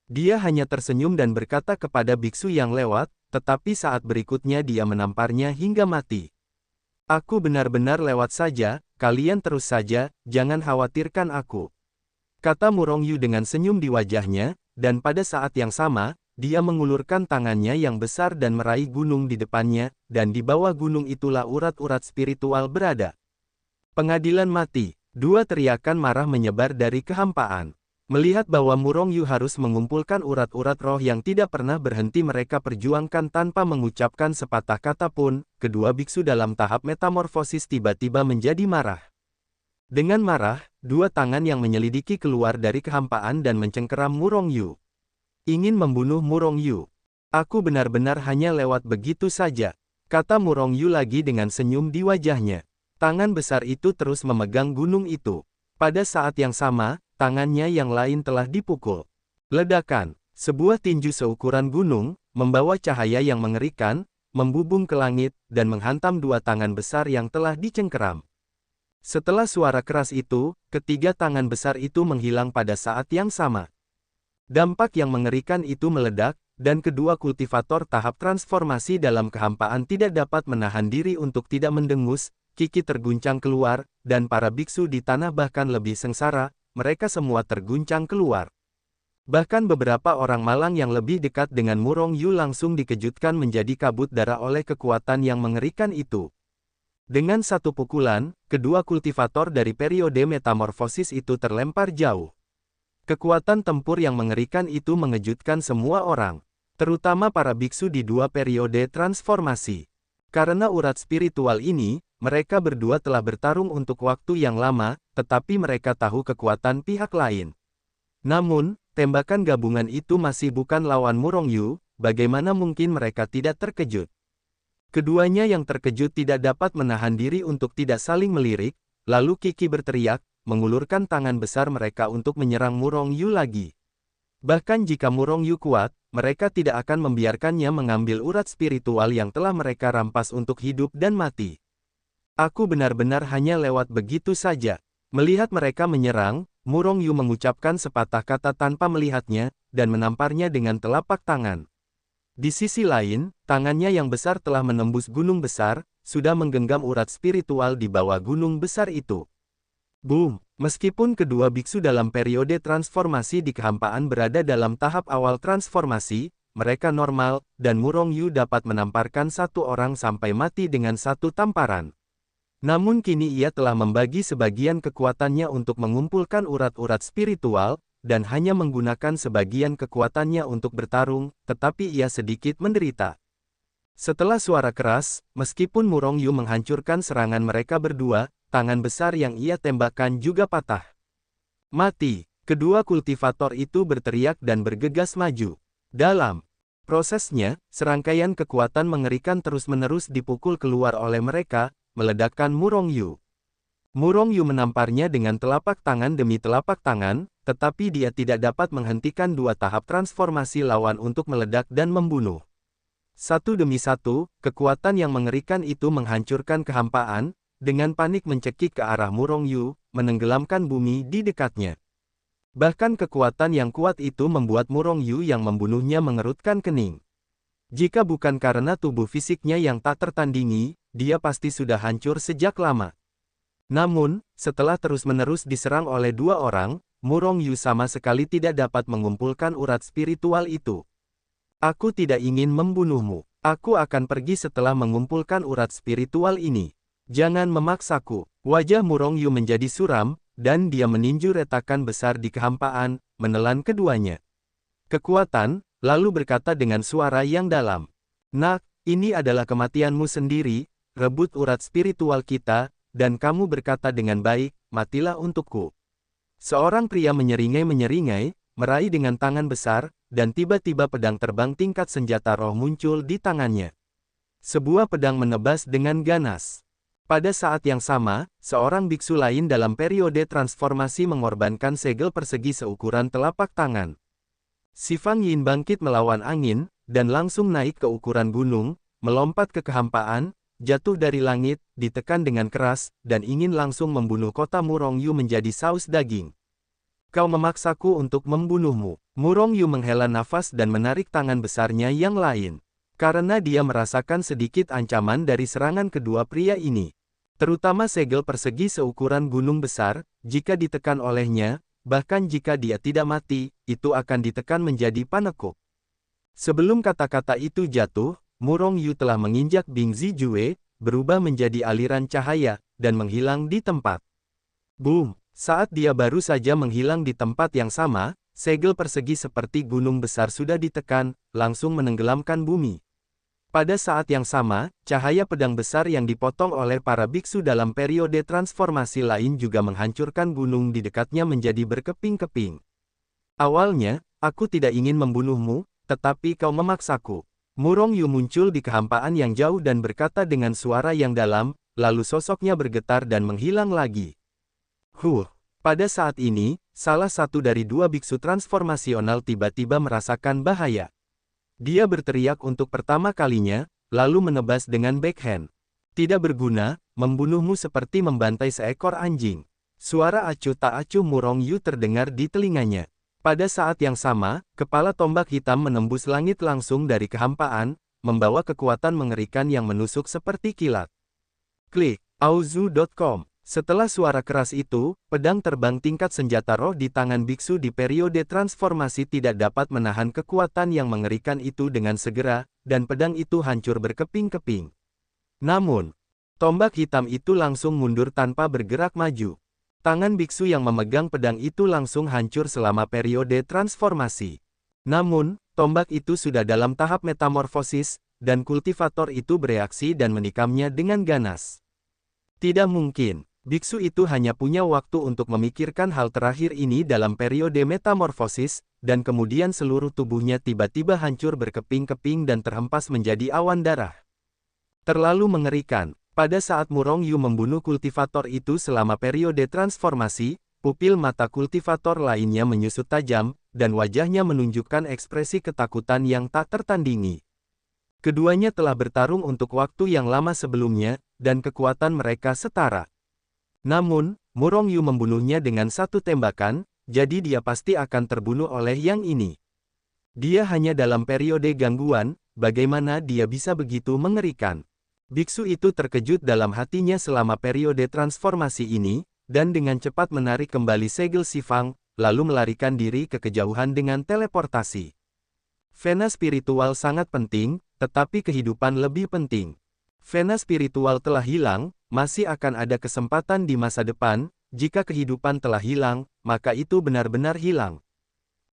Dia hanya tersenyum dan berkata kepada biksu yang lewat, tetapi saat berikutnya dia menamparnya hingga mati. Aku benar-benar lewat saja, kalian terus saja, jangan khawatirkan aku. Kata Murong Yu dengan senyum di wajahnya, dan pada saat yang sama, dia mengulurkan tangannya yang besar dan meraih gunung di depannya, dan di bawah gunung itulah urat-urat spiritual berada. Pengadilan mati. Dua teriakan marah menyebar dari kehampaan. Melihat bahwa Murong Yu harus mengumpulkan urat-urat roh yang tidak pernah berhenti mereka perjuangkan tanpa mengucapkan sepatah kata pun, kedua biksu dalam tahap metamorfosis tiba-tiba menjadi marah. Dengan marah, dua tangan yang menyelidiki keluar dari kehampaan dan mencengkeram Murong Yu. Ingin membunuh Murong Yu. Aku benar-benar hanya lewat begitu saja, kata Murong Yu lagi dengan senyum di wajahnya. Tangan besar itu terus memegang gunung itu. Pada saat yang sama, tangannya yang lain telah dipukul. Ledakan, sebuah tinju seukuran gunung, membawa cahaya yang mengerikan, membubung ke langit, dan menghantam dua tangan besar yang telah dicengkeram. Setelah suara keras itu, ketiga tangan besar itu menghilang pada saat yang sama. Dampak yang mengerikan itu meledak, dan kedua kultivator tahap transformasi dalam kehampaan tidak dapat menahan diri untuk tidak mendengus, Kiki terguncang keluar, dan para biksu di tanah bahkan lebih sengsara, mereka semua terguncang keluar. Bahkan beberapa orang malang yang lebih dekat dengan Murong Yu langsung dikejutkan menjadi kabut darah oleh kekuatan yang mengerikan itu. Dengan satu pukulan, kedua kultivator dari periode metamorfosis itu terlempar jauh. Kekuatan tempur yang mengerikan itu mengejutkan semua orang, terutama para biksu di dua periode transformasi. Karena urat spiritual ini, mereka berdua telah bertarung untuk waktu yang lama, tetapi mereka tahu kekuatan pihak lain. Namun, tembakan gabungan itu masih bukan lawan Murong Yu, bagaimana mungkin mereka tidak terkejut? Keduanya yang terkejut tidak dapat menahan diri untuk tidak saling melirik, lalu Kiki berteriak, mengulurkan tangan besar mereka untuk menyerang Murong Yu lagi. Bahkan jika Murong Yu kuat, mereka tidak akan membiarkannya mengambil urat spiritual yang telah mereka rampas untuk hidup dan mati. Aku benar-benar hanya lewat begitu saja. Melihat mereka menyerang, Murong Yu mengucapkan sepatah kata tanpa melihatnya, dan menamparnya dengan telapak tangan. Di sisi lain, tangannya yang besar telah menembus gunung besar, sudah menggenggam urat spiritual di bawah gunung besar itu. Boom! Meskipun kedua biksu dalam periode transformasi di kehampaan berada dalam tahap awal transformasi, mereka normal, dan Murong Yu dapat menamparkan satu orang sampai mati dengan satu tamparan. Namun kini ia telah membagi sebagian kekuatannya untuk mengumpulkan urat-urat spiritual, dan hanya menggunakan sebagian kekuatannya untuk bertarung, tetapi ia sedikit menderita. Setelah suara keras, meskipun Murong Yu menghancurkan serangan mereka berdua, tangan besar yang ia tembakkan juga patah. Mati! Kedua kultivator itu berteriak dan bergegas maju. Dalam prosesnya, serangkaian kekuatan mengerikan terus-menerus dipukul keluar oleh mereka, meledakkan Murong Yu. Murong Yu menamparnya dengan telapak tangan demi telapak tangan, tetapi dia tidak dapat menghentikan dua tahap transformasi lawan untuk meledak dan membunuh. Satu demi satu, kekuatan yang mengerikan itu menghancurkan kehampaan, dengan panik mencekik ke arah Murong Yu, menenggelamkan bumi di dekatnya. Bahkan kekuatan yang kuat itu membuat Murong Yu yang membunuhnya mengerutkan kening. Jika bukan karena tubuh fisiknya yang tak tertandingi, dia pasti sudah hancur sejak lama. Namun, setelah terus-menerus diserang oleh dua orang, Murong Yu sama sekali tidak dapat mengumpulkan urat spiritual itu. Aku tidak ingin membunuhmu. Aku akan pergi setelah mengumpulkan urat spiritual ini. Jangan memaksaku. Wajah Murong Yu menjadi suram, dan dia meninju retakan besar di kehampaan, menelan keduanya. Kekuatan, lalu berkata dengan suara yang dalam. Nak, ini adalah kematianmu sendiri, rebut urat spiritual kita, dan kamu berkata dengan baik, matilah untukku. Seorang pria menyeringai-menyeringai, meraih dengan tangan besar, dan tiba-tiba pedang terbang tingkat senjata roh muncul di tangannya. Sebuah pedang menebas dengan ganas. Pada saat yang sama, seorang biksu lain dalam periode transformasi mengorbankan segel persegi seukuran telapak tangan. Si Fang Yin bangkit melawan angin, dan langsung naik ke ukuran gunung, melompat ke kehampaan, jatuh dari langit, ditekan dengan keras, dan ingin langsung membunuh kota Murong Yu menjadi saus daging. Kau memaksaku untuk membunuhmu. Murong Yu menghela nafas dan menarik tangan besarnya yang lain. Karena dia merasakan sedikit ancaman dari serangan kedua pria ini. Terutama segel persegi seukuran gunung besar, jika ditekan olehnya, bahkan jika dia tidak mati, itu akan ditekan menjadi panekuk. Sebelum kata-kata itu jatuh, Murong Yu telah menginjak Bing Zijue, berubah menjadi aliran cahaya, dan menghilang di tempat. Boom! Saat dia baru saja menghilang di tempat yang sama, segel persegi seperti gunung besar sudah ditekan, langsung menenggelamkan bumi. Pada saat yang sama, cahaya pedang besar yang dipotong oleh para biksu dalam periode transformasi lain juga menghancurkan gunung di dekatnya menjadi berkeping-keping. Awalnya, aku tidak ingin membunuhmu, tetapi kau memaksaku. Murong Yu muncul di kehampaan yang jauh dan berkata dengan suara yang dalam, lalu sosoknya bergetar dan menghilang lagi. Pada saat ini, salah satu dari dua biksu transformasional tiba-tiba merasakan bahaya. Dia berteriak untuk pertama kalinya, lalu menebas dengan backhand. Tidak berguna, membunuhmu seperti membantai seekor anjing. Suara acuh tak acuh Murong Yu terdengar di telinganya. Pada saat yang sama, kepala tombak hitam menembus langit langsung dari kehampaan, membawa kekuatan mengerikan yang menusuk seperti kilat. Klik, auzu.com. Setelah suara keras itu, pedang terbang tingkat senjata roh di tangan biksu di periode transformasi tidak dapat menahan kekuatan yang mengerikan itu dengan segera, dan pedang itu hancur berkeping-keping. Namun, tombak hitam itu langsung mundur tanpa bergerak maju. Tangan biksu yang memegang pedang itu langsung hancur selama periode transformasi. Namun, tombak itu sudah dalam tahap metamorfosis, dan kultivator itu bereaksi dan menikamnya dengan ganas. Tidak mungkin, biksu itu hanya punya waktu untuk memikirkan hal terakhir ini dalam periode metamorfosis, dan kemudian seluruh tubuhnya tiba-tiba hancur berkeping-keping dan terhempas menjadi awan darah. Terlalu mengerikan. Pada saat Murong Yu membunuh kultivator itu selama periode transformasi, pupil mata kultivator lainnya menyusut tajam, dan wajahnya menunjukkan ekspresi ketakutan yang tak tertandingi. Keduanya telah bertarung untuk waktu yang lama sebelumnya, dan kekuatan mereka setara. Namun, Murong Yu membunuhnya dengan satu tembakan, jadi dia pasti akan terbunuh oleh yang ini. Dia hanya dalam periode gangguan, bagaimana dia bisa begitu mengerikan? Biksu itu terkejut dalam hatinya selama periode transformasi ini, dan dengan cepat menarik kembali segel Sifang, lalu melarikan diri ke kejauhan dengan teleportasi. Vena spiritual sangat penting, tetapi kehidupan lebih penting. Vena spiritual telah hilang, masih akan ada kesempatan di masa depan. Jika kehidupan telah hilang, maka itu benar-benar hilang.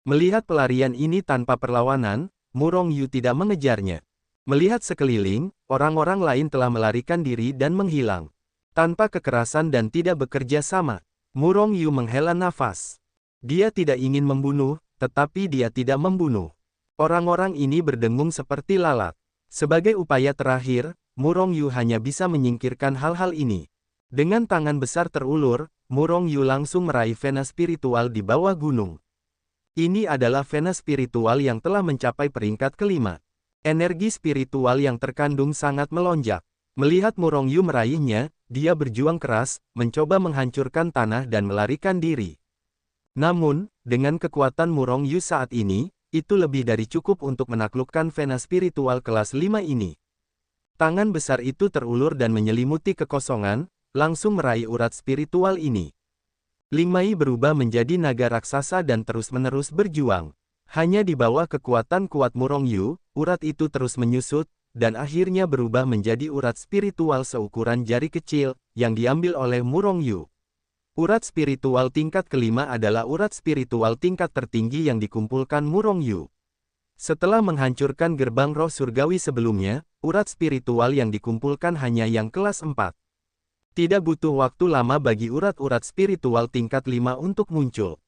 Melihat pelarian ini tanpa perlawanan, Murong Yu tidak mengejarnya. Melihat sekeliling, orang-orang lain telah melarikan diri dan menghilang. Tanpa kekerasan dan tidak bekerja sama, Murong Yu menghela nafas. Dia tidak ingin membunuh, tetapi dia tidak membunuh. Orang-orang ini berdengung seperti lalat. Sebagai upaya terakhir, Murong Yu hanya bisa menyingkirkan hal-hal ini. Dengan tangan besar terulur, Murong Yu langsung meraih vena spiritual di bawah gunung. Ini adalah vena spiritual yang telah mencapai peringkat kelima. Energi spiritual yang terkandung sangat melonjak. Melihat Murong Yu meraihnya, dia berjuang keras, mencoba menghancurkan tanah dan melarikan diri. Namun, dengan kekuatan Murong Yu saat ini, itu lebih dari cukup untuk menaklukkan vena spiritual kelas 5 ini. Tangan besar itu terulur dan menyelimuti kekosongan, langsung meraih urat spiritual ini. Ling Mai berubah menjadi naga raksasa dan terus-menerus berjuang. Hanya di bawah kekuatan kuat Murong Yu, urat itu terus menyusut, dan akhirnya berubah menjadi urat spiritual seukuran jari kecil, yang diambil oleh Murong Yu. Urat spiritual tingkat kelima adalah urat spiritual tingkat tertinggi yang dikumpulkan Murong Yu. Setelah menghancurkan gerbang roh surgawi sebelumnya, urat spiritual yang dikumpulkan hanya yang kelas 4. Tidak butuh waktu lama bagi urat-urat spiritual tingkat 5 untuk muncul.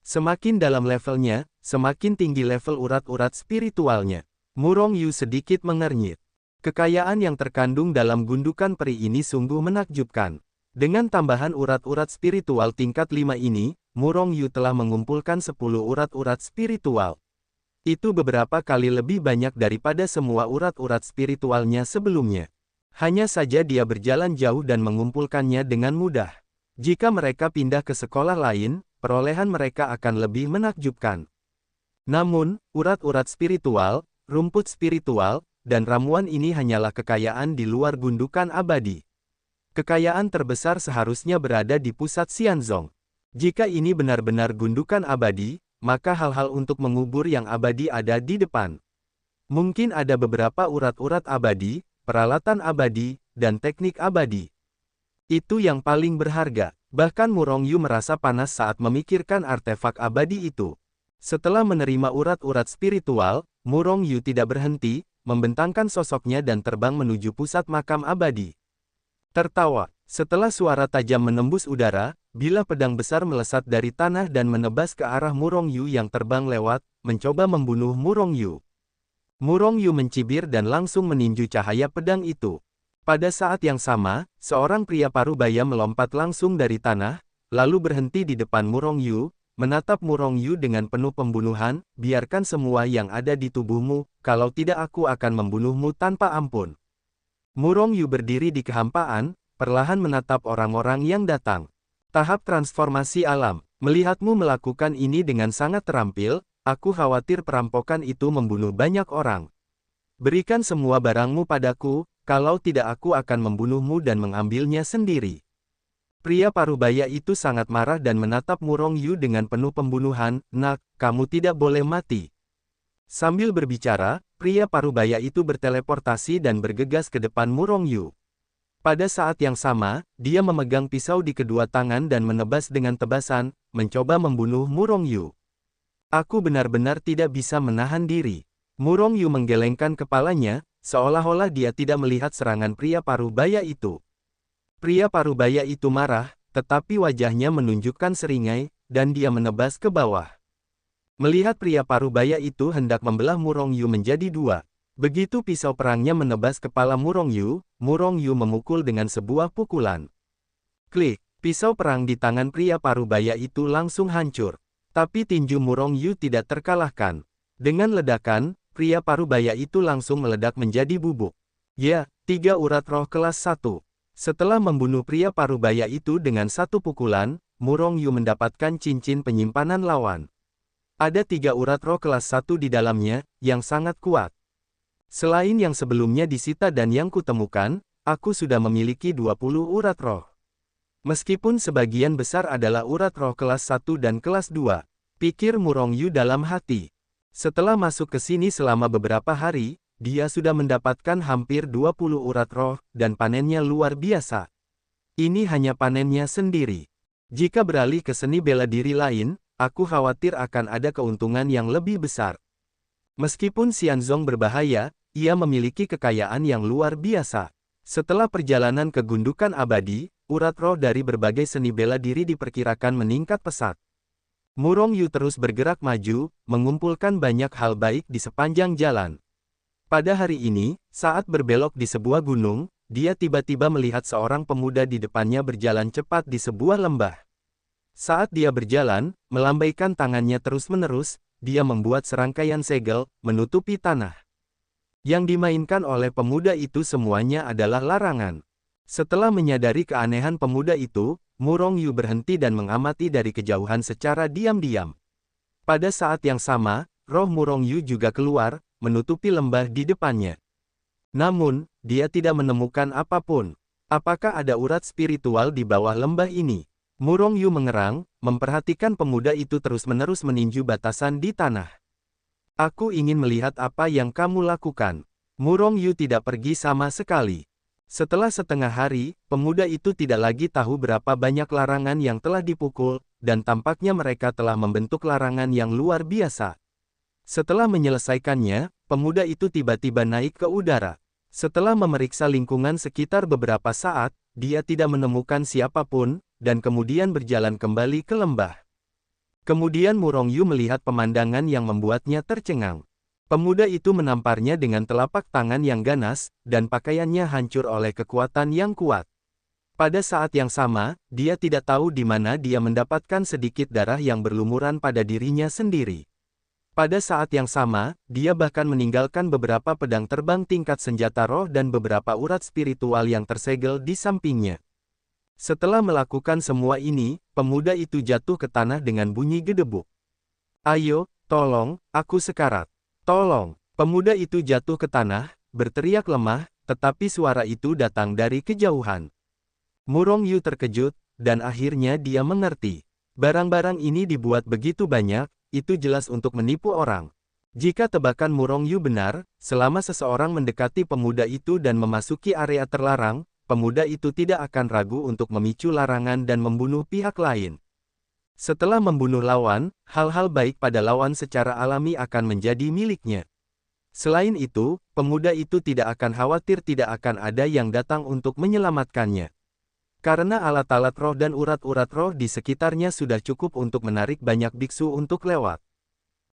Semakin dalam levelnya, semakin tinggi level urat-urat spiritualnya. Murong Yu sedikit mengernyit. Kekayaan yang terkandung dalam gundukan peri ini sungguh menakjubkan. Dengan tambahan urat-urat spiritual tingkat 5 ini, Murong Yu telah mengumpulkan 10 urat-urat spiritual. Itu beberapa kali lebih banyak daripada semua urat-urat spiritualnya sebelumnya. Hanya saja dia berjalan jauh dan mengumpulkannya dengan mudah. Jika mereka pindah ke sekolah lain, perolehan mereka akan lebih menakjubkan. Namun, urat-urat spiritual, rumput spiritual, dan ramuan ini hanyalah kekayaan di luar gundukan abadi. Kekayaan terbesar seharusnya berada di pusat Xianzong. Jika ini benar-benar gundukan abadi, maka hal-hal untuk mengubur yang abadi ada di depan. Mungkin ada beberapa urat-urat abadi, peralatan abadi, dan teknik abadi. Itu yang paling berharga. Bahkan Murong Yu merasa panas saat memikirkan artefak abadi itu. Setelah menerima urat-urat spiritual, Murong Yu tidak berhenti, membentangkan sosoknya dan terbang menuju pusat makam abadi. Tertawa, setelah suara tajam menembus udara, bilah pedang besar melesat dari tanah dan menebas ke arah Murong Yu yang terbang lewat, mencoba membunuh Murong Yu. Murong Yu mencibir dan langsung meninju cahaya pedang itu. Pada saat yang sama, seorang pria parubaya melompat langsung dari tanah, lalu berhenti di depan Murong Yu, menatap Murong Yu dengan penuh pembunuhan, biarkan semua yang ada di tubuhmu, kalau tidak aku akan membunuhmu tanpa ampun. Murong Yu berdiri di kehampaan, perlahan menatap orang-orang yang datang. Tahap transformasi alam. Melihatmu melakukan ini dengan sangat terampil, aku khawatir perampokan itu membunuh banyak orang. Berikan semua barangmu padaku, kalau tidak aku akan membunuhmu dan mengambilnya sendiri. Pria parubaya itu sangat marah dan menatap Murong Yu dengan penuh pembunuhan. Nak, kamu tidak boleh mati. Sambil berbicara, pria parubaya itu berteleportasi dan bergegas ke depan Murong Yu. Pada saat yang sama, dia memegang pisau di kedua tangan dan menebas dengan tebasan, mencoba membunuh Murong Yu. Aku benar-benar tidak bisa menahan diri. Murong Yu menggelengkan kepalanya, seolah-olah dia tidak melihat serangan pria parubaya itu. Pria parubaya itu marah, tetapi wajahnya menunjukkan seringai, dan dia menebas ke bawah. Melihat pria parubaya itu hendak membelah Murong Yu menjadi dua. Begitu pisau perangnya menebas kepala Murong Yu memukul dengan sebuah pukulan. Klik, pisau perang di tangan pria parubaya itu langsung hancur. Tapi tinju Murong Yu tidak terkalahkan. Dengan ledakan, pria parubaya itu langsung meledak menjadi bubuk. Ya, 3 urat roh kelas 1. Setelah membunuh pria parubaya itu dengan satu pukulan, Murong Yu mendapatkan cincin penyimpanan lawan. Ada 3 urat roh kelas 1 di dalamnya, yang sangat kuat. Selain yang sebelumnya disita dan yang kutemukan, aku sudah memiliki 20 urat roh. Meskipun sebagian besar adalah urat roh kelas 1 dan kelas 2, pikir Murong Yu dalam hati. Setelah masuk ke sini selama beberapa hari, dia sudah mendapatkan hampir 20 urat roh, dan panennya luar biasa. Ini hanya panennya sendiri. Jika beralih ke seni bela diri lain, aku khawatir akan ada keuntungan yang lebih besar. Meskipun Xianzong berbahaya, ia memiliki kekayaan yang luar biasa. Setelah perjalanan ke gundukan abadi, urat roh dari berbagai seni bela diri diperkirakan meningkat pesat. Murong Yu terus bergerak maju, mengumpulkan banyak hal baik di sepanjang jalan. Pada hari ini, saat berbelok di sebuah gunung, dia tiba-tiba melihat seorang pemuda di depannya berjalan cepat di sebuah lembah. Saat dia berjalan, melambaikan tangannya terus-menerus, dia membuat serangkaian segel, menutupi tanah. Yang dimainkan oleh pemuda itu semuanya adalah larangan. Setelah menyadari keanehan pemuda itu, Murong Yu berhenti dan mengamati dari kejauhan secara diam-diam. Pada saat yang sama, roh Murong Yu juga keluar, menutupi lembah di depannya. Namun, dia tidak menemukan apapun. Apakah ada urat spiritual di bawah lembah ini? Murong Yu mengerang, memperhatikan pemuda itu terus-menerus meninju batasan di tanah. Aku ingin melihat apa yang kamu lakukan. Murong Yu tidak pergi sama sekali. Setelah setengah hari, pemuda itu tidak lagi tahu berapa banyak larangan yang telah dipukul, dan tampaknya mereka telah membentuk larangan yang luar biasa. Setelah menyelesaikannya, pemuda itu tiba-tiba naik ke udara. Setelah memeriksa lingkungan sekitar beberapa saat, dia tidak menemukan siapapun, dan kemudian berjalan kembali ke lembah. Kemudian Murong Yu melihat pemandangan yang membuatnya tercengang. Pemuda itu menamparnya dengan telapak tangan yang ganas, dan pakaiannya hancur oleh kekuatan yang kuat. Pada saat yang sama, dia tidak tahu di mana dia mendapatkan sedikit darah yang berlumuran pada dirinya sendiri. Pada saat yang sama, dia bahkan meninggalkan beberapa pedang terbang tingkat senjata roh dan beberapa urat spiritual yang tersegel di sampingnya. Setelah melakukan semua ini, pemuda itu jatuh ke tanah dengan bunyi gedebuk. Ayo, tolong, aku sekarat. Tolong. Pemuda itu jatuh ke tanah, berteriak lemah, tetapi suara itu datang dari kejauhan. Murong Yu terkejut, dan akhirnya dia mengerti. Barang-barang ini dibuat begitu banyak, itu jelas untuk menipu orang. Jika tebakan Murong Yu benar, selama seseorang mendekati pemuda itu dan memasuki area terlarang, pemuda itu tidak akan ragu untuk memicu larangan dan membunuh pihak lain. Setelah membunuh lawan, hal-hal baik pada lawan secara alami akan menjadi miliknya. Selain itu, pemuda itu tidak akan khawatir tidak akan ada yang datang untuk menyelamatkannya. Karena alat-alat roh dan urat-urat roh di sekitarnya sudah cukup untuk menarik banyak biksu untuk lewat.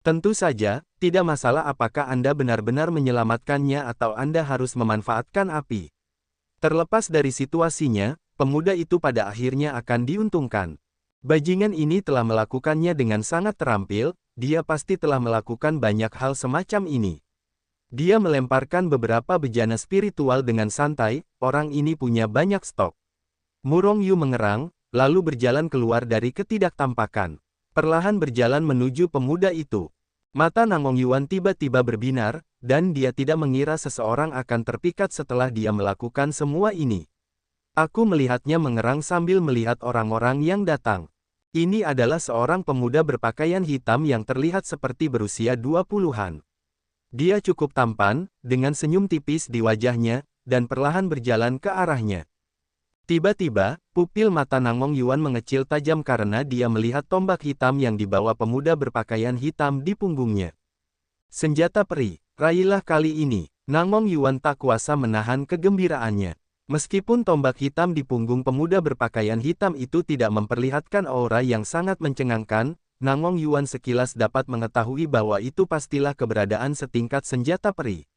Tentu saja, tidak masalah apakah Anda benar-benar menyelamatkannya atau Anda harus memanfaatkan api. Terlepas dari situasinya, pemuda itu pada akhirnya akan diuntungkan. Bajingan ini telah melakukannya dengan sangat terampil, dia pasti telah melakukan banyak hal semacam ini. Dia melemparkan beberapa bejana spiritual dengan santai, orang ini punya banyak stok. Murong Yu mengerang, lalu berjalan keluar dari ketidaktampakan. Perlahan berjalan menuju pemuda itu. Mata Nangong Yuan tiba-tiba berbinar, dan dia tidak mengira seseorang akan terpikat setelah dia melakukan semua ini. Aku melihatnya mengerang sambil melihat orang-orang yang datang. Ini adalah seorang pemuda berpakaian hitam yang terlihat seperti berusia 20-an. Dia cukup tampan, dengan senyum tipis di wajahnya, dan perlahan berjalan ke arahnya. Tiba-tiba, pupil mata Nangong Yuan mengecil tajam karena dia melihat tombak hitam yang dibawa pemuda berpakaian hitam di punggungnya. Senjata peri, raihlah kali ini. Nangong Yuan tak kuasa menahan kegembiraannya. Meskipun tombak hitam di punggung pemuda berpakaian hitam itu tidak memperlihatkan aura yang sangat mencengangkan, Nangong Yuan sekilas dapat mengetahui bahwa itu pastilah keberadaan setingkat senjata peri.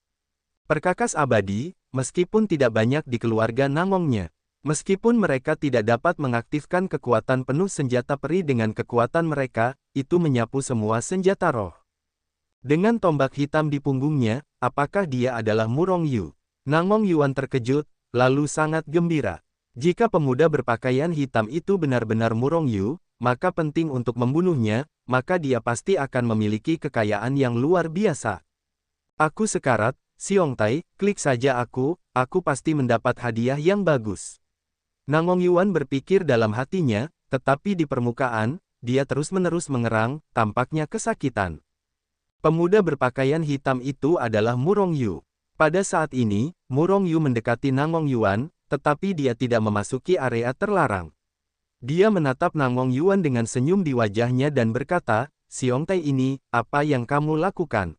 Perkakas abadi, meskipun tidak banyak di keluarga Nangongnya. Meskipun mereka tidak dapat mengaktifkan kekuatan penuh senjata peri dengan kekuatan mereka, itu menyapu semua senjata roh. Dengan tombak hitam di punggungnya, apakah dia adalah Murong Yu? Nangong Yuan terkejut, lalu sangat gembira. Jika pemuda berpakaian hitam itu benar-benar Murong Yu, maka penting untuk membunuhnya, maka dia pasti akan memiliki kekayaan yang luar biasa. Aku sekarat, Xiong Tai, klik saja aku pasti mendapat hadiah yang bagus. Nangong Yuan berpikir dalam hatinya, tetapi di permukaan, dia terus-menerus mengerang, tampaknya kesakitan. Pemuda berpakaian hitam itu adalah Murong Yu. Pada saat ini, Murong Yu mendekati Nangong Yuan, tetapi dia tidak memasuki area terlarang. Dia menatap Nangong Yuan dengan senyum di wajahnya dan berkata, Xiong Tai ini, apa yang kamu lakukan?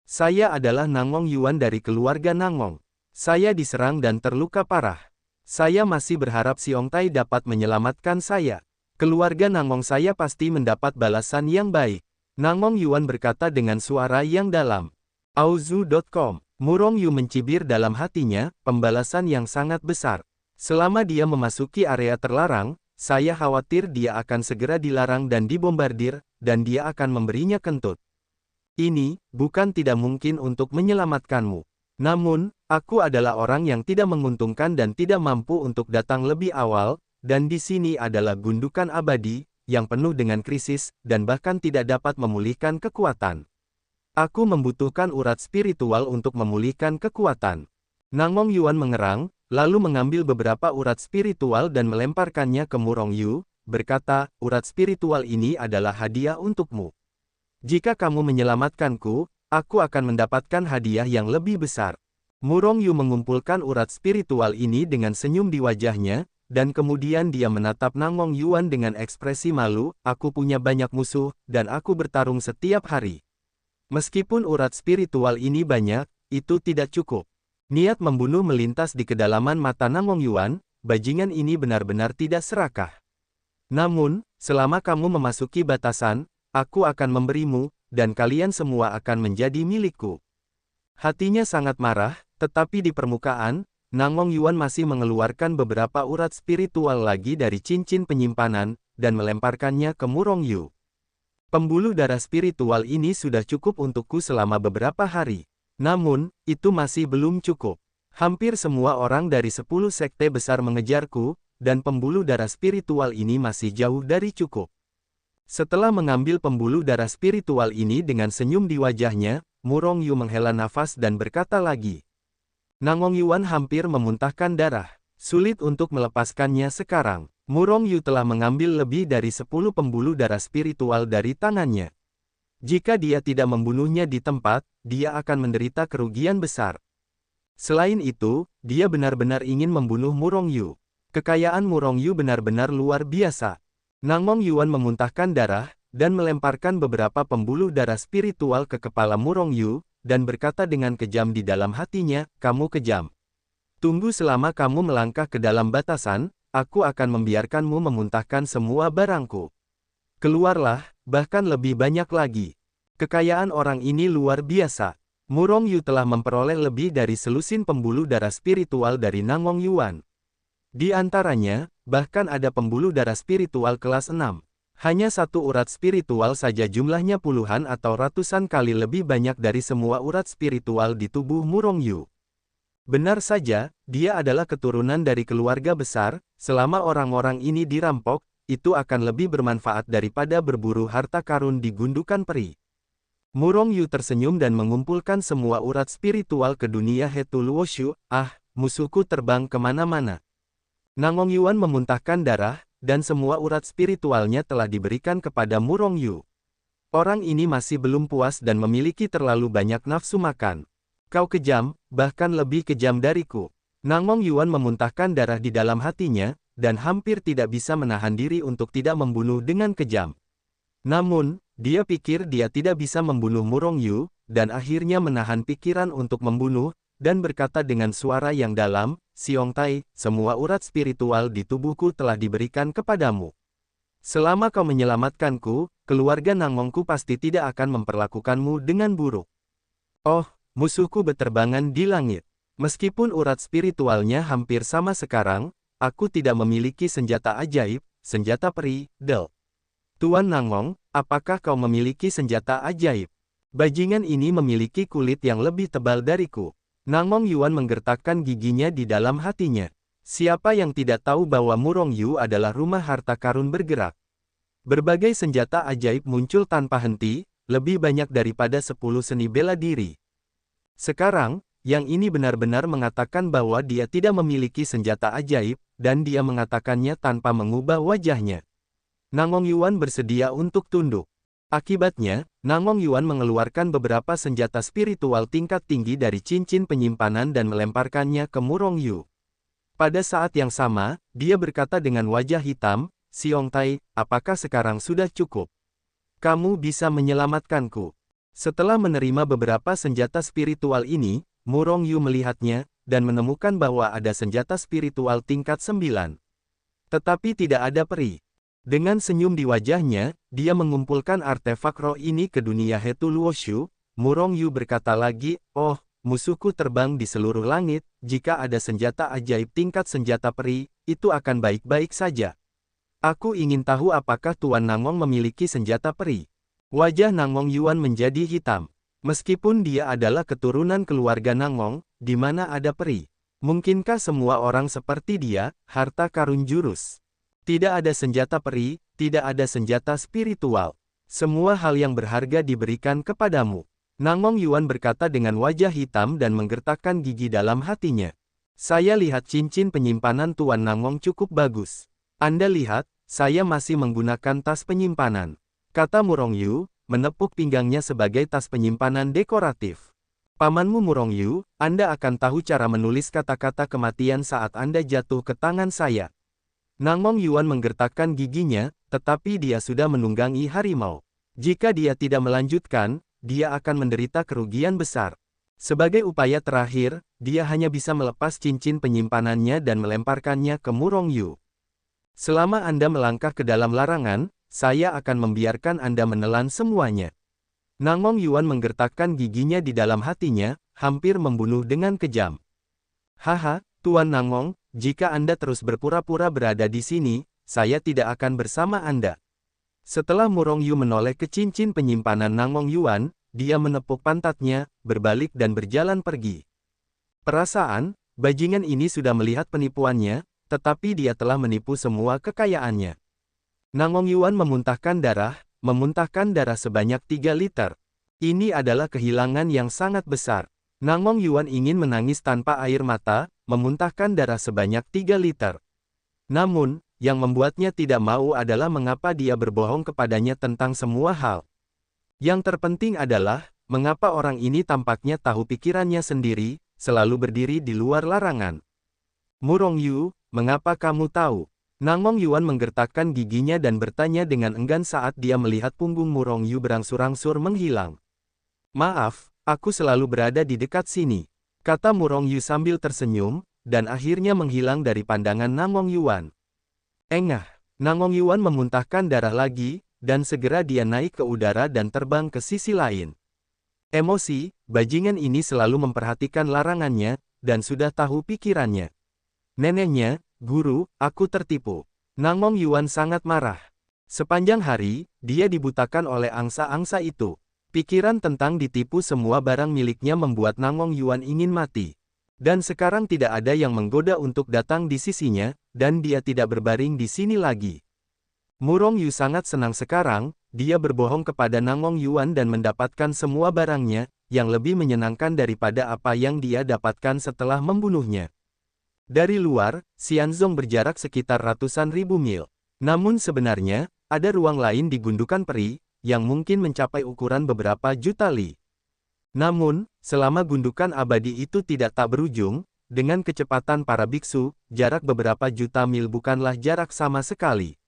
Saya adalah Nangong Yuan dari keluarga Nangong. Saya diserang dan terluka parah. Saya masih berharap Xiong Tai dapat menyelamatkan saya. Keluarga Nangong saya pasti mendapat balasan yang baik. Nangong Yuan berkata dengan suara yang dalam. Auzu.com. Murong Yu mencibir dalam hatinya, pembalasan yang sangat besar. Selama dia memasuki area terlarang, saya khawatir dia akan segera dilarang dan dibombardir, dan dia akan memberinya kentut. Ini, bukan tidak mungkin untuk menyelamatkanmu. Namun, aku adalah orang yang tidak menguntungkan dan tidak mampu untuk datang lebih awal, dan di sini adalah gundukan abadi, yang penuh dengan krisis, dan bahkan tidak dapat memulihkan kekuatan. Aku membutuhkan urat spiritual untuk memulihkan kekuatan. Nangong Yuan mengerang, lalu mengambil beberapa urat spiritual dan melemparkannya ke Murong Yu, berkata, urat spiritual ini adalah hadiah untukmu. Jika kamu menyelamatkanku, aku akan mendapatkan hadiah yang lebih besar. Murong Yu mengumpulkan urat spiritual ini dengan senyum di wajahnya, dan kemudian dia menatap Nangong Yuan dengan ekspresi malu, aku punya banyak musuh, dan aku bertarung setiap hari. Meskipun urat spiritual ini banyak, itu tidak cukup. Niat membunuh melintas di kedalaman mata Nangong Yuan, bajingan ini benar-benar tidak serakah. Namun, selama kamu memasuki batasan, aku akan memberimu, dan kalian semua akan menjadi milikku. Hatinya sangat marah, tetapi di permukaan, Nangong Yuan masih mengeluarkan beberapa urat spiritual lagi dari cincin penyimpanan, dan melemparkannya ke Murong Yu. Pembuluh darah spiritual ini sudah cukup untukku selama beberapa hari. Namun, itu masih belum cukup. Hampir semua orang dari 10 sekte besar mengejarku, dan pembuluh darah spiritual ini masih jauh dari cukup. Setelah mengambil pembuluh darah spiritual ini dengan senyum di wajahnya, Murong Yu menghela nafas dan berkata lagi. Nangong Yuan hampir memuntahkan darah. Sulit untuk melepaskannya sekarang. Murong Yu telah mengambil lebih dari 10 pembuluh darah spiritual dari tangannya. Jika dia tidak membunuhnya di tempat, dia akan menderita kerugian besar. Selain itu, dia benar-benar ingin membunuh Murong Yu. Kekayaan Murong Yu benar-benar luar biasa. Nangong Yuan memuntahkan darah, dan melemparkan beberapa pembuluh darah spiritual ke kepala Murong Yu, dan berkata dengan kejam di dalam hatinya, kamu kejam. Tunggu selama kamu melangkah ke dalam batasan, aku akan membiarkanmu memuntahkan semua barangku. Keluarlah, bahkan lebih banyak lagi. Kekayaan orang ini luar biasa. Murong Yu telah memperoleh lebih dari selusin pembuluh darah spiritual dari Nangong Yuan. Di antaranya, bahkan ada pembuluh darah spiritual kelas 6. Hanya satu urat spiritual saja jumlahnya puluhan atau ratusan kali lebih banyak dari semua urat spiritual di tubuh Murong Yu. Benar saja, dia adalah keturunan dari keluarga besar. Selama orang-orang ini dirampok, itu akan lebih bermanfaat daripada berburu harta karun di gundukan peri. Murong Yu tersenyum dan mengumpulkan semua urat spiritual ke dunia Hetu Luoshu. Musuhku terbang kemana-mana. Nangong Yuan memuntahkan darah, dan semua urat spiritualnya telah diberikan kepada Murong Yu. Orang ini masih belum puas dan memiliki terlalu banyak nafsu makan. Kau kejam, bahkan lebih kejam dariku. Nangong Yuan memuntahkan darah di dalam hatinya, dan hampir tidak bisa menahan diri untuk tidak membunuh dengan kejam. Namun, dia pikir dia tidak bisa membunuh Murong Yu, dan akhirnya menahan pikiran untuk membunuh, dan berkata dengan suara yang dalam, Xiong Tai, semua urat spiritual di tubuhku telah diberikan kepadamu. Selama kau menyelamatkanku, keluarga Nangongku pasti tidak akan memperlakukanmu dengan buruk. Oh, musuhku beterbangan di langit. Meskipun urat spiritualnya hampir sama sekarang, aku tidak memiliki senjata ajaib, senjata peri, Del. Tuan Nangong, apakah kau memiliki senjata ajaib? Bajingan ini memiliki kulit yang lebih tebal dariku. Nangong Yuan menggertakkan giginya di dalam hatinya. Siapa yang tidak tahu bahwa Murong Yu adalah rumah harta karun bergerak? Berbagai senjata ajaib muncul tanpa henti, lebih banyak daripada 10 seni bela diri. Sekarang, yang ini benar-benar mengatakan bahwa dia tidak memiliki senjata ajaib, dan dia mengatakannya tanpa mengubah wajahnya. Nangong Yuan bersedia untuk tunduk. Akibatnya, Nangong Yuan mengeluarkan beberapa senjata spiritual tingkat tinggi dari cincin penyimpanan dan melemparkannya ke Murong Yu. Pada saat yang sama, dia berkata dengan wajah hitam, Xiong Tai, apakah sekarang sudah cukup? Kamu bisa menyelamatkanku. Setelah menerima beberapa senjata spiritual ini, Murong Yu melihatnya, dan menemukan bahwa ada senjata spiritual tingkat 9. Tetapi tidak ada peri. Dengan senyum di wajahnya, dia mengumpulkan artefak roh ini ke dunia Hetu Luoshu. Murong Yu berkata lagi, oh, musuhku terbang di seluruh langit, jika ada senjata ajaib tingkat senjata peri, itu akan baik-baik saja. Aku ingin tahu apakah Tuan Nangong memiliki senjata peri. Wajah Nangong Yuan menjadi hitam. Meskipun dia adalah keturunan keluarga Nangong, di mana ada peri. Mungkinkah semua orang seperti dia, harta karun jurus? Tidak ada senjata peri, tidak ada senjata spiritual. Semua hal yang berharga diberikan kepadamu. Nangong Yuan berkata dengan wajah hitam dan menggertakkan gigi dalam hatinya. Saya lihat cincin penyimpanan Tuan Nangong cukup bagus. Anda lihat, saya masih menggunakan tas penyimpanan. Kata Murong Yu, menepuk pinggangnya sebagai tas penyimpanan dekoratif. Pamanmu Murong Yu, Anda akan tahu cara menulis kata-kata kematian saat Anda jatuh ke tangan saya. Nangong Yuan menggertakkan giginya, tetapi dia sudah menunggangi harimau. Jika dia tidak melanjutkan, dia akan menderita kerugian besar. Sebagai upaya terakhir, dia hanya bisa melepas cincin penyimpanannya dan melemparkannya ke Murong Yu. Selama Anda melangkah ke dalam larangan, saya akan membiarkan Anda menelan semuanya. Nangong Yuan menggertakkan giginya di dalam hatinya, hampir membunuh dengan kejam. Haha, Tuan Nangong, jika Anda terus berpura-pura berada di sini, saya tidak akan bersama Anda. Setelah Murong Yu menoleh ke cincin penyimpanan Nangong Yuan, dia menepuk pantatnya, berbalik dan berjalan pergi. Perasaan, bajingan ini sudah melihat penipuannya, tetapi dia telah menipu semua kekayaannya. Nangong Yuan memuntahkan darah sebanyak 3 liter. Ini adalah kehilangan yang sangat besar. Nangong Yuan ingin menangis tanpa air mata, memuntahkan darah sebanyak 3 liter. Namun, yang membuatnya tidak mau adalah mengapa dia berbohong kepadanya tentang semua hal. Yang terpenting adalah, mengapa orang ini tampaknya tahu pikirannya sendiri, selalu berdiri di luar larangan. Murong Yu, mengapa kamu tahu? Nangong Yuan menggertakkan giginya dan bertanya dengan enggan saat dia melihat punggung Murong Yu berangsur-angsur menghilang. Maaf, aku selalu berada di dekat sini, kata Murong Yu sambil tersenyum, dan akhirnya menghilang dari pandangan Nangong Yuan. Engah, Nangong Yuan memuntahkan darah lagi, dan segera dia naik ke udara dan terbang ke sisi lain. Emosi, bajingan ini selalu memperhatikan larangannya, dan sudah tahu pikirannya. Neneknya, guru, aku tertipu. Nangong Yuan sangat marah. Sepanjang hari, dia dibutakan oleh angsa-angsa itu. Pikiran tentang ditipu semua barang miliknya membuat Nangong Yuan ingin mati. Dan sekarang tidak ada yang menggoda untuk datang di sisinya, dan dia tidak berbaring di sini lagi. Murong Yu sangat senang sekarang, dia berbohong kepada Nangong Yuan dan mendapatkan semua barangnya, yang lebih menyenangkan daripada apa yang dia dapatkan setelah membunuhnya. Dari luar, Xianzong berjarak sekitar ratusan ribu mil. Namun sebenarnya, ada ruang lain di gundukan peri, yang mungkin mencapai ukuran beberapa juta li. Namun, selama gundukan abadi itu tidak tak berujung, dengan kecepatan para biksu, jarak beberapa juta mil bukanlah jarak sama sekali.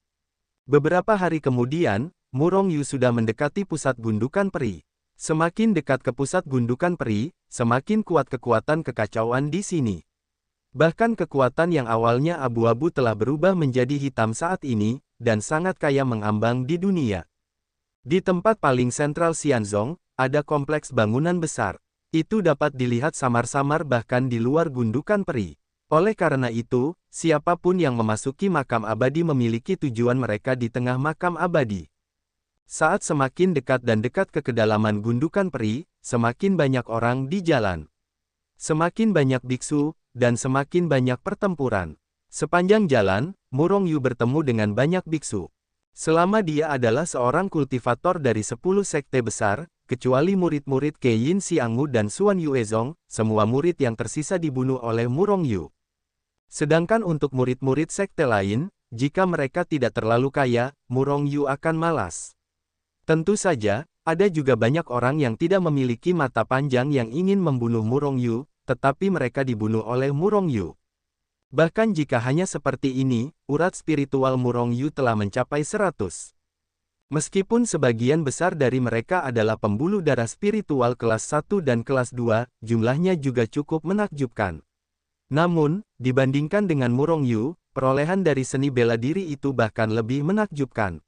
Beberapa hari kemudian, Murong Yu sudah mendekati pusat gundukan peri. Semakin dekat ke pusat gundukan peri, semakin kuat kekuatan kekacauan di sini. Bahkan kekuatan yang awalnya abu-abu telah berubah menjadi hitam saat ini, dan sangat kaya mengambang di dunia. Di tempat paling sentral Xianzong, ada kompleks bangunan besar. Itu dapat dilihat samar-samar bahkan di luar gundukan peri. Oleh karena itu, siapapun yang memasuki makam abadi memiliki tujuan mereka di tengah makam abadi. Saat semakin dekat dan dekat ke kedalaman gundukan peri, semakin banyak orang di jalan. Semakin banyak biksu, dan semakin banyak pertempuran. Sepanjang jalan, Murong Yu bertemu dengan banyak biksu. Selama dia adalah seorang kultivator dari 10 sekte besar, kecuali murid-murid Keyin Xiangmu dan Xuan Yuezong, semua murid yang tersisa dibunuh oleh Murong Yu. Sedangkan untuk murid-murid sekte lain, jika mereka tidak terlalu kaya, Murong Yu akan malas. Tentu saja, ada juga banyak orang yang tidak memiliki mata panjang yang ingin membunuh Murong Yu, tetapi mereka dibunuh oleh Murong Yu. Bahkan jika hanya seperti ini, urat spiritual Murong Yu telah mencapai 100. Meskipun sebagian besar dari mereka adalah pembuluh darah spiritual kelas 1 dan kelas 2, jumlahnya juga cukup menakjubkan. Namun, dibandingkan dengan Murong Yu, perolehan dari seni bela diri itu bahkan lebih menakjubkan.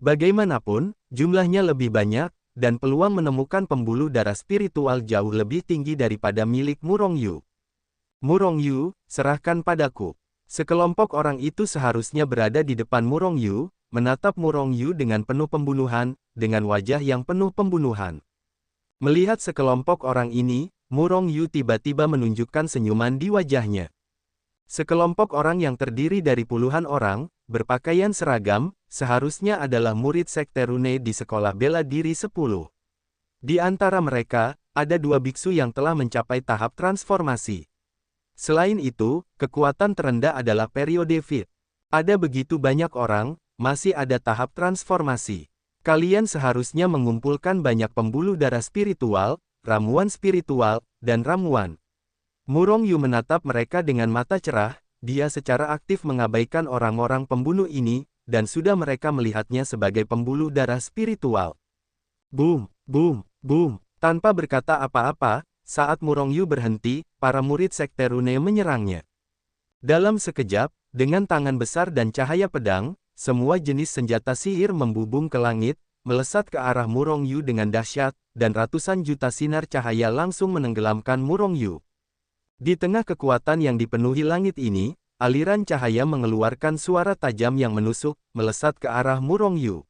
Bagaimanapun, jumlahnya lebih banyak, dan peluang menemukan pembuluh darah spiritual jauh lebih tinggi daripada milik Murong Yu. Murong Yu, serahkan padaku. Sekelompok orang itu seharusnya berada di depan Murong Yu, menatap Murong Yu dengan penuh pembunuhan, dengan wajah yang penuh pembunuhan. Melihat sekelompok orang ini, Murong Yu tiba-tiba menunjukkan senyuman di wajahnya. Sekelompok orang yang terdiri dari puluhan orang, berpakaian seragam, seharusnya adalah murid sekte Rune di sekolah bela diri 10. Di antara mereka, ada 2 biksu yang telah mencapai tahap transformasi. Selain itu, kekuatan terendah adalah periode Fit. Ada begitu banyak orang, masih ada tahap transformasi. Kalian seharusnya mengumpulkan banyak pembuluh darah spiritual, ramuan, dan ramuan. Murong Yu menatap mereka dengan mata cerah, dia secara aktif mengabaikan orang-orang pembunuh ini, dan sudah mereka melihatnya sebagai pembuluh darah spiritual. Boom, boom, boom. Tanpa berkata apa-apa, saat Murong Yu berhenti, para murid sekte Rune menyerangnya. Dalam sekejap, dengan tangan besar dan cahaya pedang, semua jenis senjata sihir membubung ke langit, melesat ke arah Murong Yu dengan dahsyat, dan ratusan juta sinar cahaya langsung menenggelamkan Murong Yu. Di tengah kekuatan yang dipenuhi langit ini, aliran cahaya mengeluarkan suara tajam yang menusuk, melesat ke arah Murong Yu.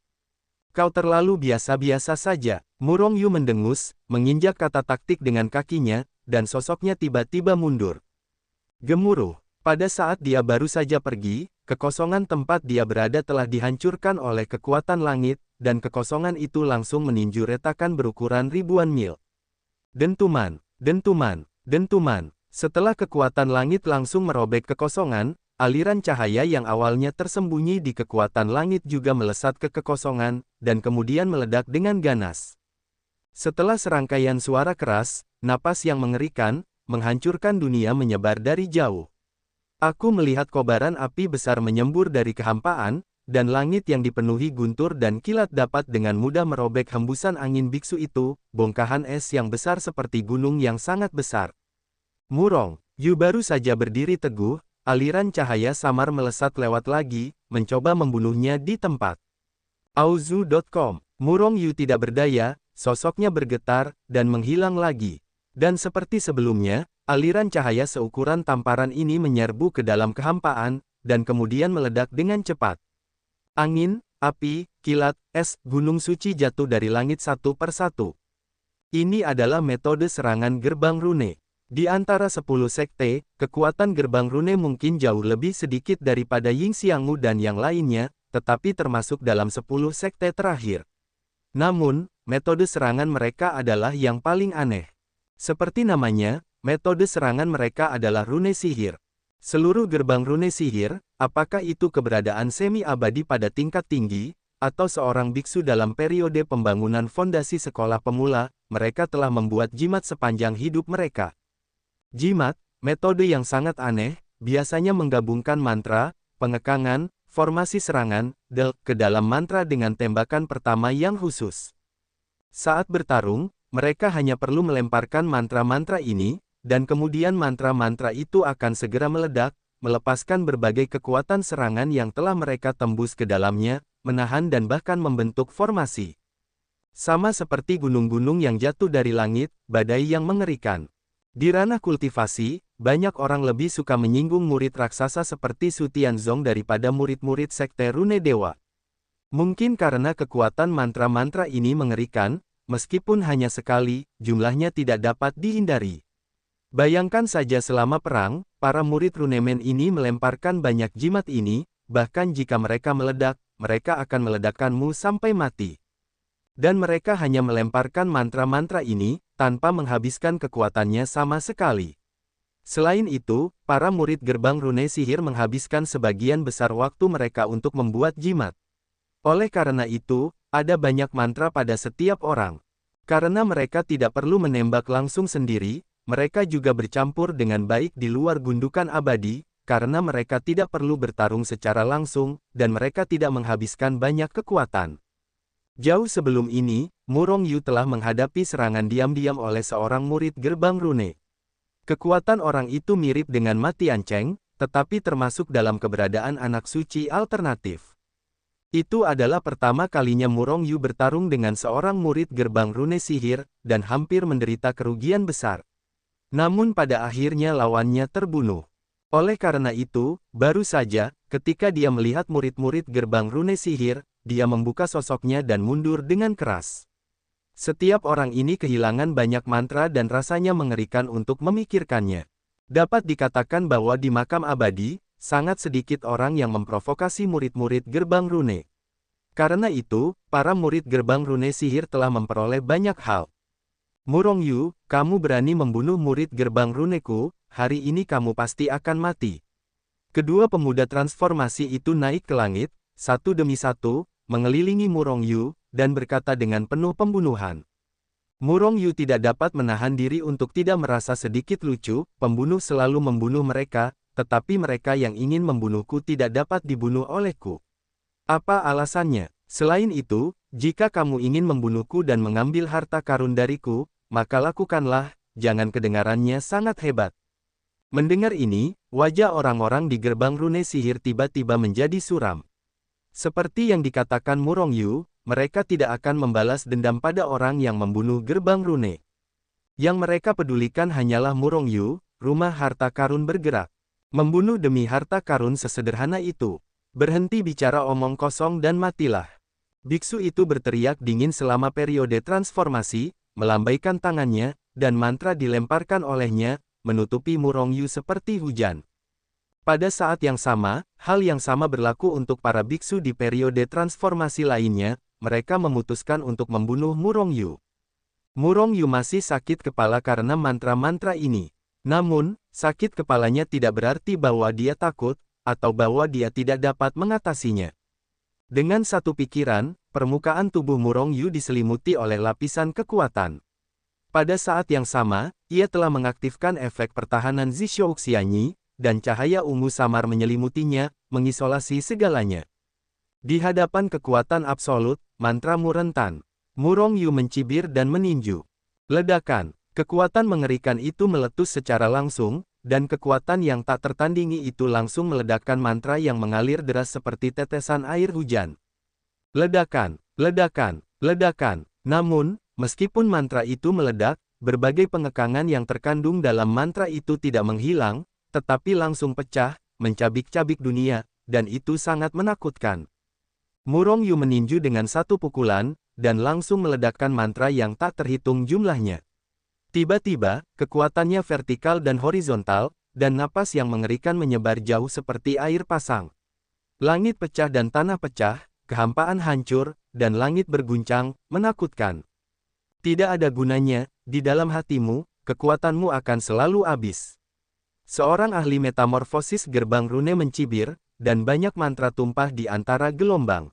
Kau terlalu biasa-biasa saja. Murong Yu mendengus, menginjak kata taktik dengan kakinya, dan sosoknya tiba-tiba mundur. Gemuruh. Pada saat dia baru saja pergi, kekosongan tempat dia berada telah dihancurkan oleh kekuatan langit, dan kekosongan itu langsung meninju retakan berukuran ribuan mil. Dentuman, dentuman, dentuman. Setelah kekuatan langit langsung merobek kekosongan, aliran cahaya yang awalnya tersembunyi di kekuatan langit juga melesat ke kekosongan, dan kemudian meledak dengan ganas. Setelah serangkaian suara keras, napas yang mengerikan, menghancurkan dunia menyebar dari jauh. Aku melihat kobaran api besar menyembur dari kehampaan, dan langit yang dipenuhi guntur dan kilat dapat dengan mudah merobek hembusan angin biksu itu, bongkahan es yang besar seperti gunung yang sangat besar. Murong Yu baru saja berdiri teguh, aliran cahaya samar melesat lewat lagi, mencoba membunuhnya di tempat. Auzu.com. Murong Yu tidak berdaya, sosoknya bergetar, dan menghilang lagi. Dan seperti sebelumnya, aliran cahaya seukuran tamparan ini menyerbu ke dalam kehampaan, dan kemudian meledak dengan cepat. Angin, api, kilat, es, gunung suci jatuh dari langit satu persatu. Ini adalah metode serangan gerbang rune. Di antara 10 sekte, kekuatan gerbang rune mungkin jauh lebih sedikit daripada Ying Xiangmu dan yang lainnya, tetapi termasuk dalam 10 sekte terakhir. Namun, metode serangan mereka adalah yang paling aneh. Seperti namanya, metode serangan mereka adalah rune sihir. Seluruh gerbang rune sihir, apakah itu keberadaan semi-abadi pada tingkat tinggi, atau seorang biksu dalam periode pembangunan fondasi sekolah pemula, mereka telah membuat jimat sepanjang hidup mereka. Jimat, metode yang sangat aneh, biasanya menggabungkan mantra, pengekangan, formasi serangan, ke dalam mantra dengan tembakan pertama yang khusus. Saat bertarung, mereka hanya perlu melemparkan mantra-mantra ini, dan kemudian mantra-mantra itu akan segera meledak, melepaskan berbagai kekuatan serangan yang telah mereka tembus ke dalamnya, menahan dan bahkan membentuk formasi. Sama seperti gunung-gunung yang jatuh dari langit, badai yang mengerikan. Di ranah kultivasi, banyak orang lebih suka menyinggung murid raksasa seperti Su Tianzong daripada murid-murid sekte rune dewa. Mungkin karena kekuatan mantra-mantra ini mengerikan, meskipun hanya sekali, jumlahnya tidak dapat dihindari. Bayangkan saja selama perang, para murid runemen ini melemparkan banyak jimat ini, bahkan jika mereka meledak, mereka akan meledakkanmu sampai mati. Dan mereka hanya melemparkan mantra-mantra ini, tanpa menghabiskan kekuatannya sama sekali. Selain itu, para murid gerbang rune sihir menghabiskan sebagian besar waktu mereka untuk membuat jimat. Oleh karena itu, ada banyak mantra pada setiap orang. Karena mereka tidak perlu menembak langsung sendiri, mereka juga bercampur dengan baik di luar gundukan abadi, karena mereka tidak perlu bertarung secara langsung, dan mereka tidak menghabiskan banyak kekuatan. Jauh sebelum ini, Murong Yu telah menghadapi serangan diam-diam oleh seorang murid gerbang rune. Kekuatan orang itu mirip dengan Ma Tiancheng, tetapi termasuk dalam keberadaan anak suci alternatif. Itu adalah pertama kalinya Murong Yu bertarung dengan seorang murid gerbang rune sihir, dan hampir menderita kerugian besar. Namun pada akhirnya lawannya terbunuh. Oleh karena itu, baru saja, ketika dia melihat murid-murid gerbang rune sihir, dia membuka sosoknya dan mundur dengan keras. Setiap orang ini kehilangan banyak mantra dan rasanya mengerikan untuk memikirkannya. Dapat dikatakan bahwa di makam abadi, sangat sedikit orang yang memprovokasi murid-murid gerbang rune. Karena itu, para murid gerbang rune sihir telah memperoleh banyak hal. Murong Yu, kamu berani membunuh murid gerbang runeku, hari ini kamu pasti akan mati. Kedua pemuda transformasi itu naik ke langit, satu demi satu, mengelilingi Murong Yu, dan berkata dengan penuh pembunuhan. Murong Yu tidak dapat menahan diri untuk tidak merasa sedikit lucu, pembunuh selalu membunuh mereka, tetapi mereka yang ingin membunuhku tidak dapat dibunuh olehku. Apa alasannya? Selain itu, jika kamu ingin membunuhku dan mengambil harta karun dariku, maka lakukanlah, jangan kedengarannya sangat hebat. Mendengar ini, wajah orang-orang di gerbang rune sihir tiba-tiba menjadi suram. Seperti yang dikatakan Murong Yu, mereka tidak akan membalas dendam pada orang yang membunuh gerbang rune. Yang mereka pedulikan hanyalah Murong Yu, rumah harta karun bergerak. Membunuh demi harta karun sesederhana itu. Berhenti bicara omong kosong dan matilah. Biksu itu berteriak dingin selama periode transformasi, melambaikan tangannya, dan mantra dilemparkan olehnya, menutupi Murong Yu seperti hujan. Pada saat yang sama, hal yang sama berlaku untuk para biksu di periode transformasi lainnya, mereka memutuskan untuk membunuh Murong Yu. Murong Yu masih sakit kepala karena mantra-mantra ini. Namun, sakit kepalanya tidak berarti bahwa dia takut, atau bahwa dia tidak dapat mengatasinya. Dengan satu pikiran, permukaan tubuh Murong Yu diselimuti oleh lapisan kekuatan. Pada saat yang sama, ia telah mengaktifkan efek pertahanan Zishou Xianyi, dan cahaya ungu samar menyelimutinya, mengisolasi segalanya. Di hadapan kekuatan absolut, mantramu rentan. Murong Yu mencibir dan meninju. Ledakan, kekuatan mengerikan itu meletus secara langsung, dan kekuatan yang tak tertandingi itu langsung meledakkan mantra yang mengalir deras seperti tetesan air hujan. Ledakan, ledakan, ledakan. Namun, meskipun mantra itu meledak, berbagai pengekangan yang terkandung dalam mantra itu tidak menghilang, tetapi langsung pecah, mencabik-cabik dunia, dan itu sangat menakutkan. Murong Yu meninju dengan satu pukulan, dan langsung meledakkan mantra yang tak terhitung jumlahnya. Tiba-tiba, kekuatannya vertikal dan horizontal, dan napas yang mengerikan menyebar jauh seperti air pasang. Langit pecah dan tanah pecah, kehampaan hancur, dan langit berguncang, menakutkan. Tidak ada gunanya, di dalam hatimu, kekuatanmu akan selalu habis. Seorang ahli metamorfosis gerbang rune mencibir, dan banyak mantra tumpah di antara gelombang.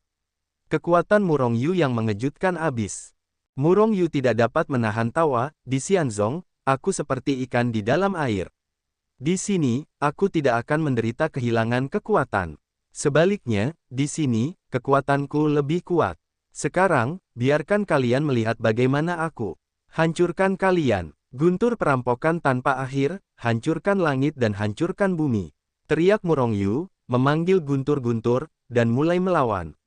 Kekuatan Murong Yu yang mengejutkan habis. Murong Yu tidak dapat menahan tawa. Di Xianzong, aku seperti ikan di dalam air. Di sini, aku tidak akan menderita kehilangan kekuatan. Sebaliknya, di sini, kekuatanku lebih kuat. Sekarang, biarkan kalian melihat bagaimana aku hancurkan kalian. Guntur perampokan tanpa akhir, hancurkan langit dan hancurkan bumi. Teriak Murong Yu, memanggil guntur-guntur, dan mulai melawan.